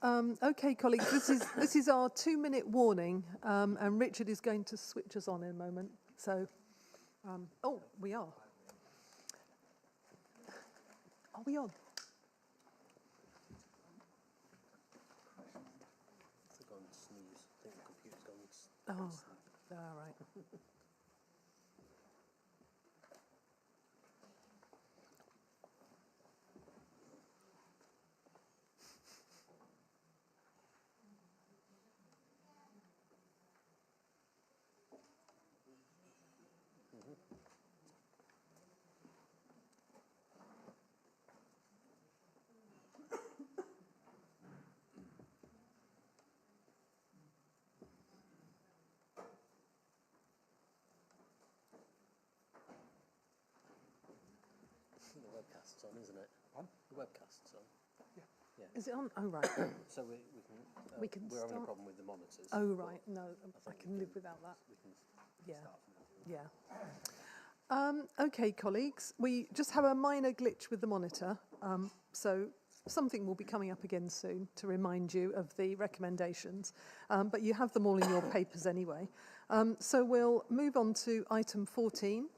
Okay, colleagues, this is our 2-minute warning, and Richard is going to switch us on in a moment. So, oh, we are. Are we on? Oh, all right. The webcast's on, isn't it? The webcast's on. Yeah. Is it on? Oh, right. So we can we're having a problem with the monitors. Oh, right. No, I can live without that. We can Yeah. start from now. Yeah. Okay, colleagues, we just have a minor glitch with the monitor, so something will be coming up again soon to remind you of the recommendations, but you have them all in your papers anyway. So we'll move on to item 14,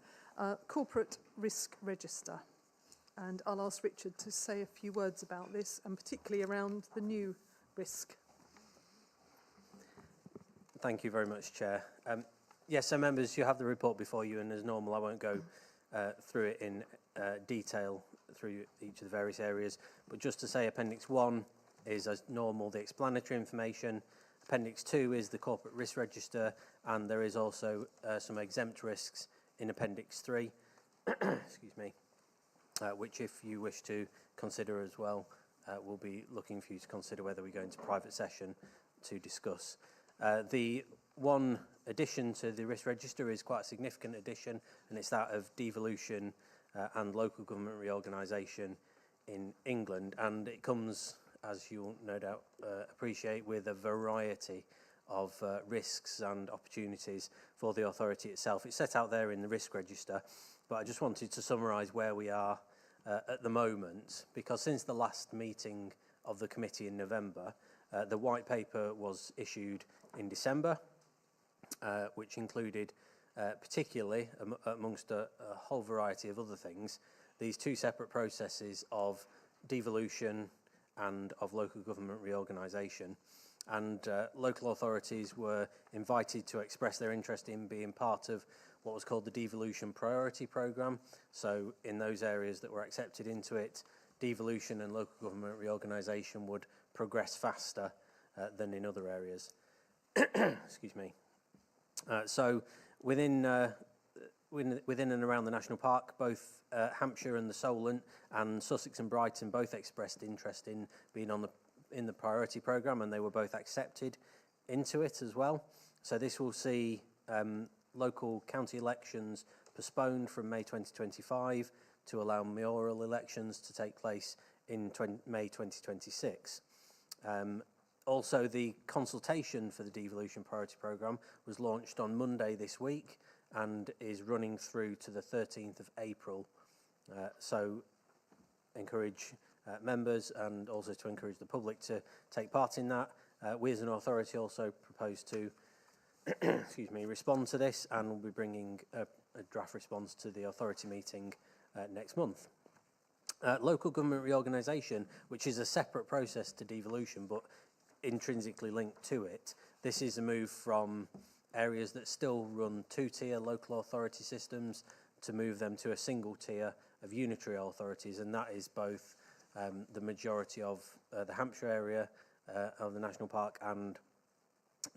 Corporate Risk Register. And I'll ask Richard to say a few words about this, and particularly around the new risk. Thank you very much, Chair. Yes, so members, you have the report before you, and as normal, I won't go through it in detail through each of the various areas, but just to say Appendix 1 is, as normal, the explanatory information. Appendix 2 is the Corporate Risk Register, and there is also some exempt risks in Appendix 3, excuse me, which, if you wish to consider as well, we'll be looking for you to consider whether we go into private session to discuss. The one addition to the risk register is quite a significant addition, and it's that of devolution and local government reorganisation in England, and it comes, as you'll no doubt appreciate, with a variety of risks and opportunities for the authority itself. It's set out there in the risk register, but I just wanted to summarise where we are at the moment, because since the last meeting of the committee in November, the white paper was issued in December, which included particularly, amongst a whole variety of other things, these two separate processes of devolution and of local government reorganisation. And local authorities were invited to express their interest in being part of what was called the Devolution Priority Programme. So in those areas that were accepted into it, devolution and local government reorganisation would progress faster than in other areas. Excuse me. So within and around the national park, both Hampshire and the Solent and Sussex and Brighton both expressed interest in being in the priority programme, and they were both accepted into it as well. So this will see local county elections postponed from May 2025 to allow mayoral elections to take place in May 2026. Also, the consultation for the Devolution Priority Programme was launched on Monday this week and is running through to the 13th of April. So encourage members and also to encourage the public to take part in that. We as an authority also propose to excuse me, respond to this, and we'll be bringing a draft response to the authority meeting next month. Local government reorganisation, which is a separate process to devolution but intrinsically linked to it. This is a move from areas that still run two-tier local authority systems to move them to a single tier of unitary authorities, and that is both the majority of the Hampshire area of the national park and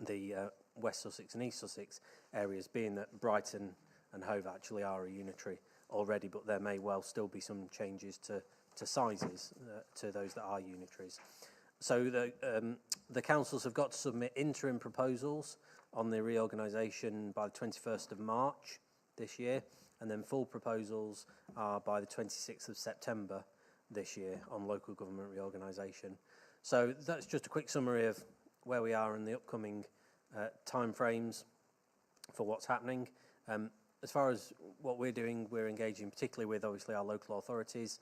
the West Sussex and East Sussex areas, being that Brighton and Hove actually are a unitary already, but there may well still be some changes to sizes to those that are unitaries. So the councils have got to submit interim proposals on the reorganisation by the 21st of March this year, and then full proposals are by the 26th of September this year on local government reorganisation. So that's just a quick summary of where we are in the upcoming timeframes for what's happening. As far as what we're doing, we're engaging particularly with obviously our local authorities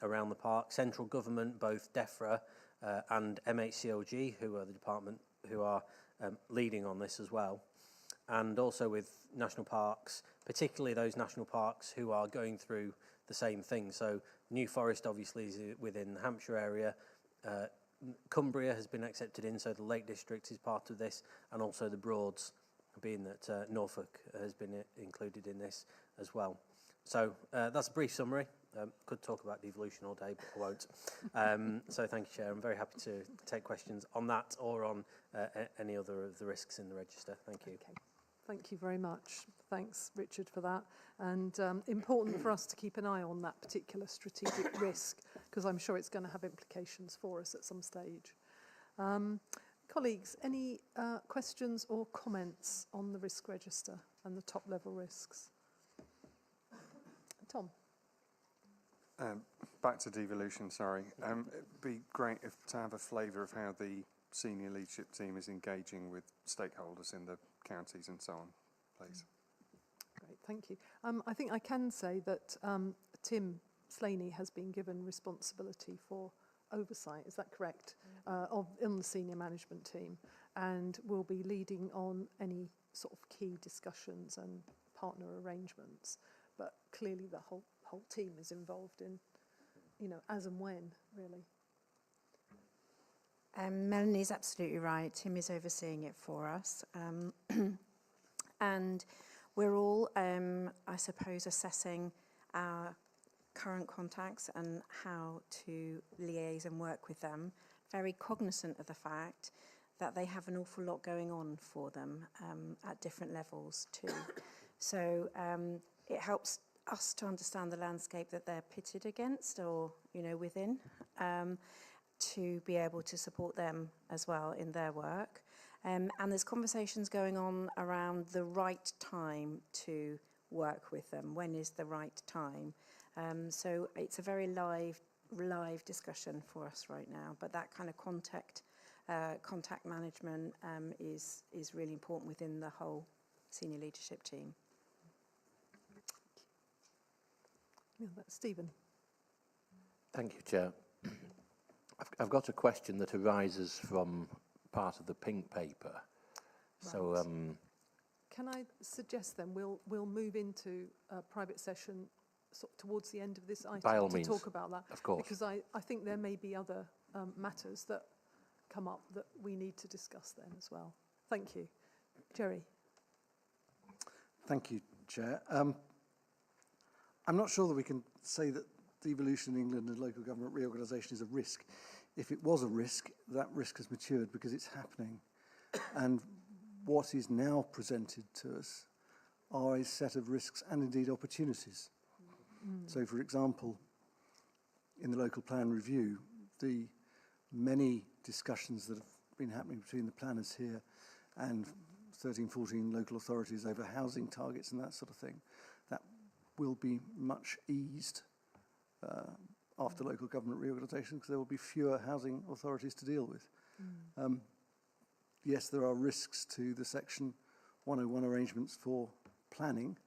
around the park, central government, both DEFRA and MHCLG, who are the department who are leading on this as well, and also with national parks, particularly those national parks who are going through the same thing. So New Forest obviously is within the Hampshire area, Cumbria has been accepted in, so the Lake District is part of this, and also the Broads, being that Norfolk has been included in this as well. So that's a brief summary. Could talk about devolution all day, but I won't. So thank you, Chair. I'm very happy to take questions on that or on any other of the risks in the register. Thank you. Okay. Thank you very much. Thanks, Richard, for that. And important for us to keep an eye on that particular strategic risk, because I'm sure it's going to have implications for us at some stage. Colleagues, any questions or comments on the risk register and the top-level risks? Tom? Back to devolution, sorry. It'd be great to have a flavour of how the senior leadership team is engaging with stakeholders in the counties and so on, please. Great, thank you. I think I can say that Tim Slaney has been given responsibility for oversight, is that correct, in the senior management team, and will be leading on any sort of key discussions and partner arrangements. But clearly the whole team is involved in, you know, as and when, really. Melanie's absolutely right. Tim is overseeing it for us. And we're all, I suppose, assessing our current contacts and how to liaise and work with them, very cognizant of the fact that they have an awful lot going on for them at different levels too. So it helps us to understand the landscape that they're pitted against or, you know, within, to be able to support them as well in their work. And there's conversations going on around the right time to work with them. When is the right time? So it's a very live discussion for us right now. But that kind of contact management is really important within the whole senior leadership team. Yeah, that's Stephen. Thank you, Chair. I've got a question that arises from part of the pink paper. Right. So, can I suggest then we'll move into a private session sort of towards the end of this item by all to means, talk about that, of course, because I think there may be other matters that come up that we need to discuss then as well. Thank you, Jerry. Thank you, Chair. I'm not sure that we can say that devolution in England and local government reorganisation is a risk. If it was a risk, that risk has matured because it's happening. And what is now presented to us are a set of risks and indeed opportunities. So, for example, in the local plan review, the many discussions that have been happening between the planners here and 13, 14 local authorities over housing targets and that sort of thing, that will be much eased after local government reorganisation, because there will be fewer housing authorities to deal with. Yes, there are risks to the Section 101 arrangements for planning,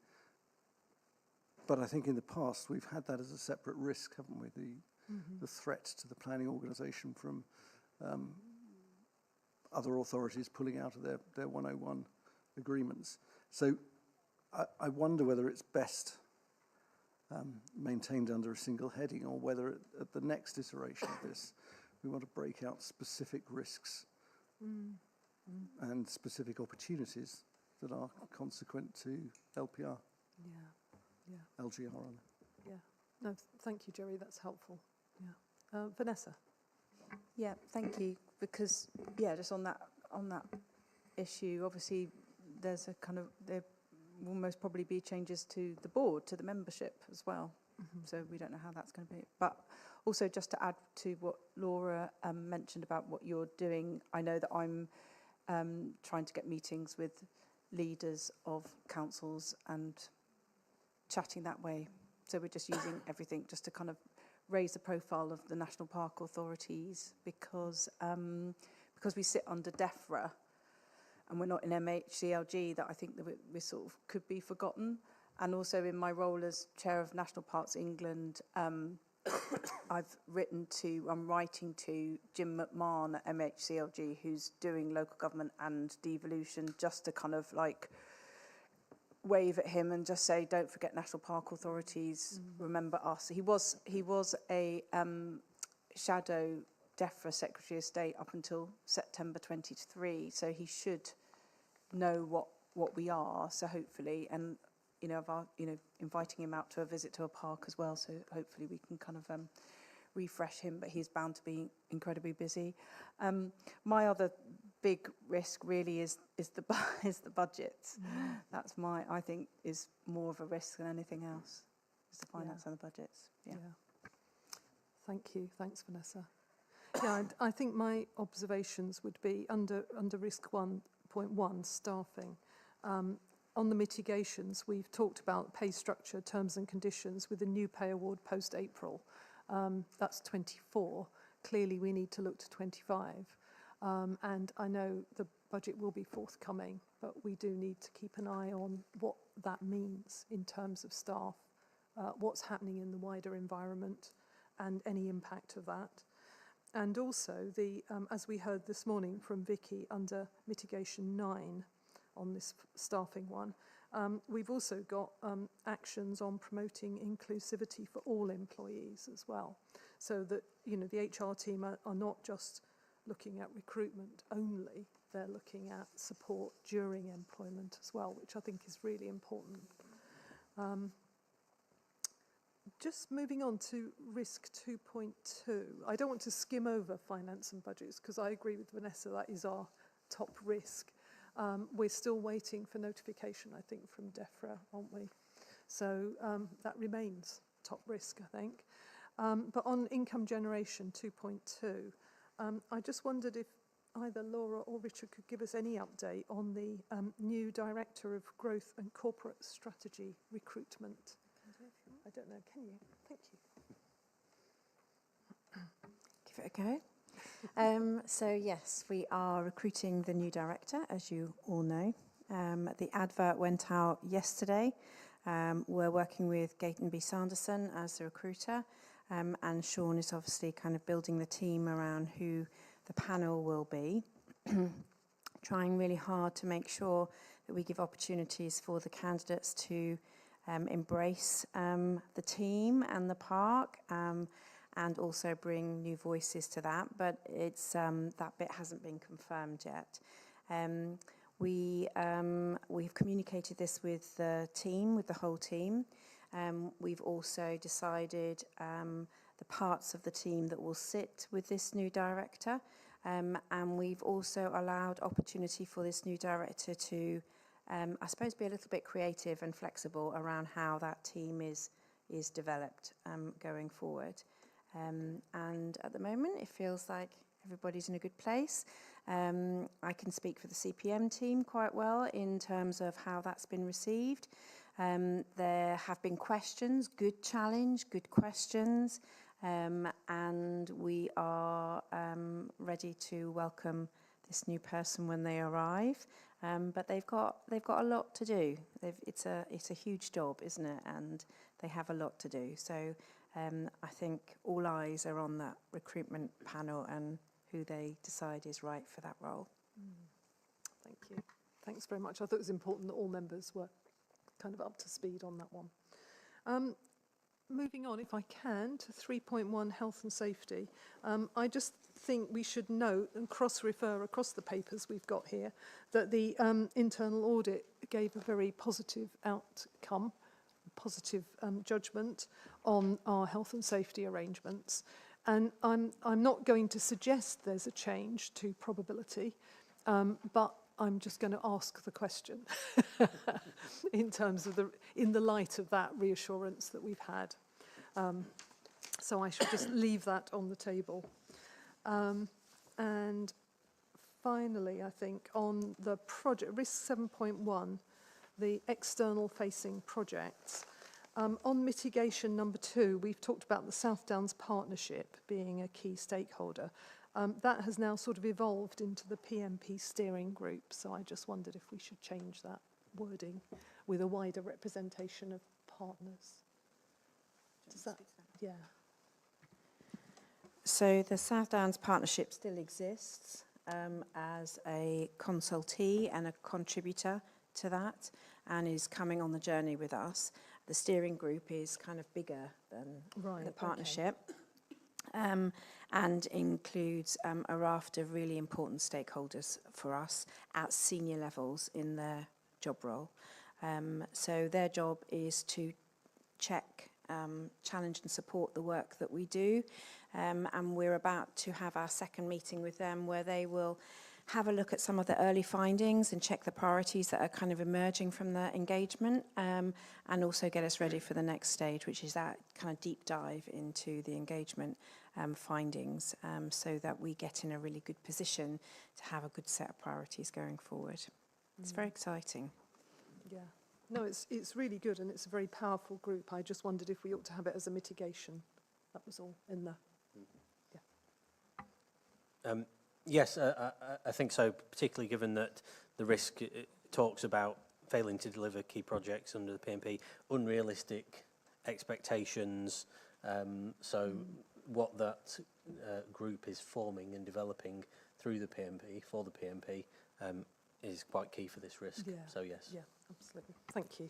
but I think in the past we've had that as a separate risk, haven't we? The threat to the planning organisation from other authorities pulling out of their 101 agreements. So I wonder whether it's best maintained under a single heading, or whether at the next iteration of this we want to break out specific risks and specific opportunities that are consequent to LPR. Yeah. LGR. Yeah. No, thank you, Jerry. That's helpful. Yeah. Vanessa. Yeah, thank you. Because just on that issue, obviously there's a kind of there will most probably be changes to the board, to the membership as well. So we don't know how that's going to be. But also, just to add to what Laura mentioned about what you're doing, I know that I'm trying to get meetings with leaders of councils and chatting that way. So we're just using everything just to kind of raise the profile of the national park authorities, because we sit under DEFRA and we're not in MHCLG, that I think that we sort of could be forgotten. And also in my role as chair of National Parks England, I'm writing to Jim McMahon at MHCLG, who's doing local government and devolution, just to kind of like wave at him and just say, don't forget national park authorities, remember us. He was a shadow DEFRA Secretary of State up until September 23, so he should know what we are. So hopefully, and inviting him out to a visit to a park as well. So hopefully we can kind of refresh him. But he's bound to be incredibly busy. My other big risk really is the budgets. That's I think is more of a risk than anything else. Is the finance and the budgets. Yeah. Thank you. Thanks, Vanessa. Yeah, I think my observations would be under risk 1.1, staffing. On the mitigations, we've talked about pay structure, terms and conditions with a new pay award post-April. That's 24. Clearly, we need to look to 25. And I know the budget will be forthcoming, but we do need to keep an eye on what that means in terms of staff, what's happening in the wider environment, and any impact of that. And also, as we heard this morning from Vicky under mitigation 9 on this staffing one, we've also got actions on promoting inclusivity for all employees as well, so that the HR team are not just looking at recruitment only, they're looking at support during employment as well, which I think is really important. Just moving on to risk 2.2. I don't want to skim over finance and budgets because I agree with Vanessa, that is our top risk. We're still waiting for notification, I think, from DEFRA, aren't we? So that remains top risk, I think. But on income generation 2.2, I just wondered if either Laura or Richard could give us any update on the new Director of Growth and Corporate Strategy recruitment. I don't know, can you? Thank you. Give it a go. So yes, we are recruiting the new director, as you all know. The advert went out yesterday. We're working with Gaten B. Sanderson as the recruiter, and Sean is obviously kind of building the team around who the panel will be. Trying really hard to make sure that we give opportunities for the candidates to embrace the team and the park, and also bring new voices to that. But it's that bit hasn't been confirmed yet. We've communicated this with the team, with the whole team. We've also decided the parts of the team that will sit with this new director, and we've also allowed opportunity for this new director to I suppose be a little bit creative and flexible around how that team is developed going forward. And at the moment, it feels like everybody's in a good place. I can speak for the CPM team quite well in terms of how that's been received. There have been questions, good challenge, good questions, and we are ready to welcome this new person when they arrive. But they've got a lot to do. It's a huge job, isn't it? And they have a lot to do. So I think all eyes are on that recruitment panel and who they decide is right for that role. Thank you. Thanks very much. I thought it was important that all members were kind of up to speed on that one. Moving on, if I can, to 3.1 health and safety. I just think we should note and cross-refer across the papers we've got here that the internal audit gave a very positive outcome, positive judgment on our health and safety arrangements. And I'm not going to suggest there's a change to probability, but I'm just going to ask the question in terms of in the light of that reassurance that we've had. So I should just leave that on the table. And finally, I think on the project, risk 7.1, the external facing projects. On mitigation number 2, we've talked about the South Downs Partnership being a key stakeholder. That has now sort of evolved into the PMP steering group, so I just wondered if we should change that wording with a wider representation of partners. Does that, yeah. So the South Downs Partnership still exists as a consultee and a contributor to that, and is coming on the journey with us. The steering group is kind of bigger than the partnership. And includes a raft of really important stakeholders for us at senior levels in their job role. So their job is to check, challenge and support the work that we do. And we're about to have our second meeting with them where they will have a look at some of the early findings and check the priorities that are kind of emerging from the engagement, and also get us ready for the next stage, which is that kind of deep dive into the engagement findings, so that we get in a really good position to have a good set of priorities going forward. It's very exciting. Yeah. No, it's really good, and it's a very powerful group. I just wondered if we ought to have it as a mitigation. That was all in there. Yeah. Yes, I think so, particularly given that the risk talks about failing to deliver key projects under the P&P, unrealistic expectations. So what that group is forming and developing through the P&P, for the P&P, is quite key for this risk. Yeah. So yes. Yeah, absolutely. Thank you.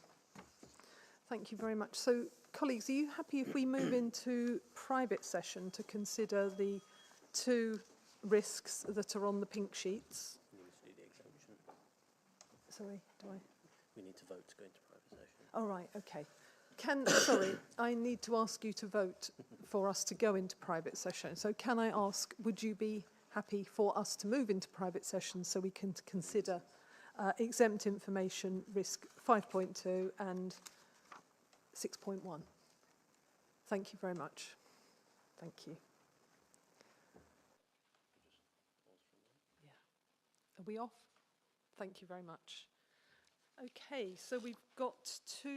Thank you very much. So, colleagues, are you happy if we move into private session to consider the two risks that are on the pink sheets? We need to do the exemption. Sorry, do I? We need to vote to go into private session. Oh, right, okay. Sorry, I need to ask you to vote for us to go into private session. So can I ask, would you be happy for us to move into private session so we can consider exempt information risk 5.2 and 6.1? Thank you very much. Thank you. Are we off? Thank you very much. Okay, so we've got two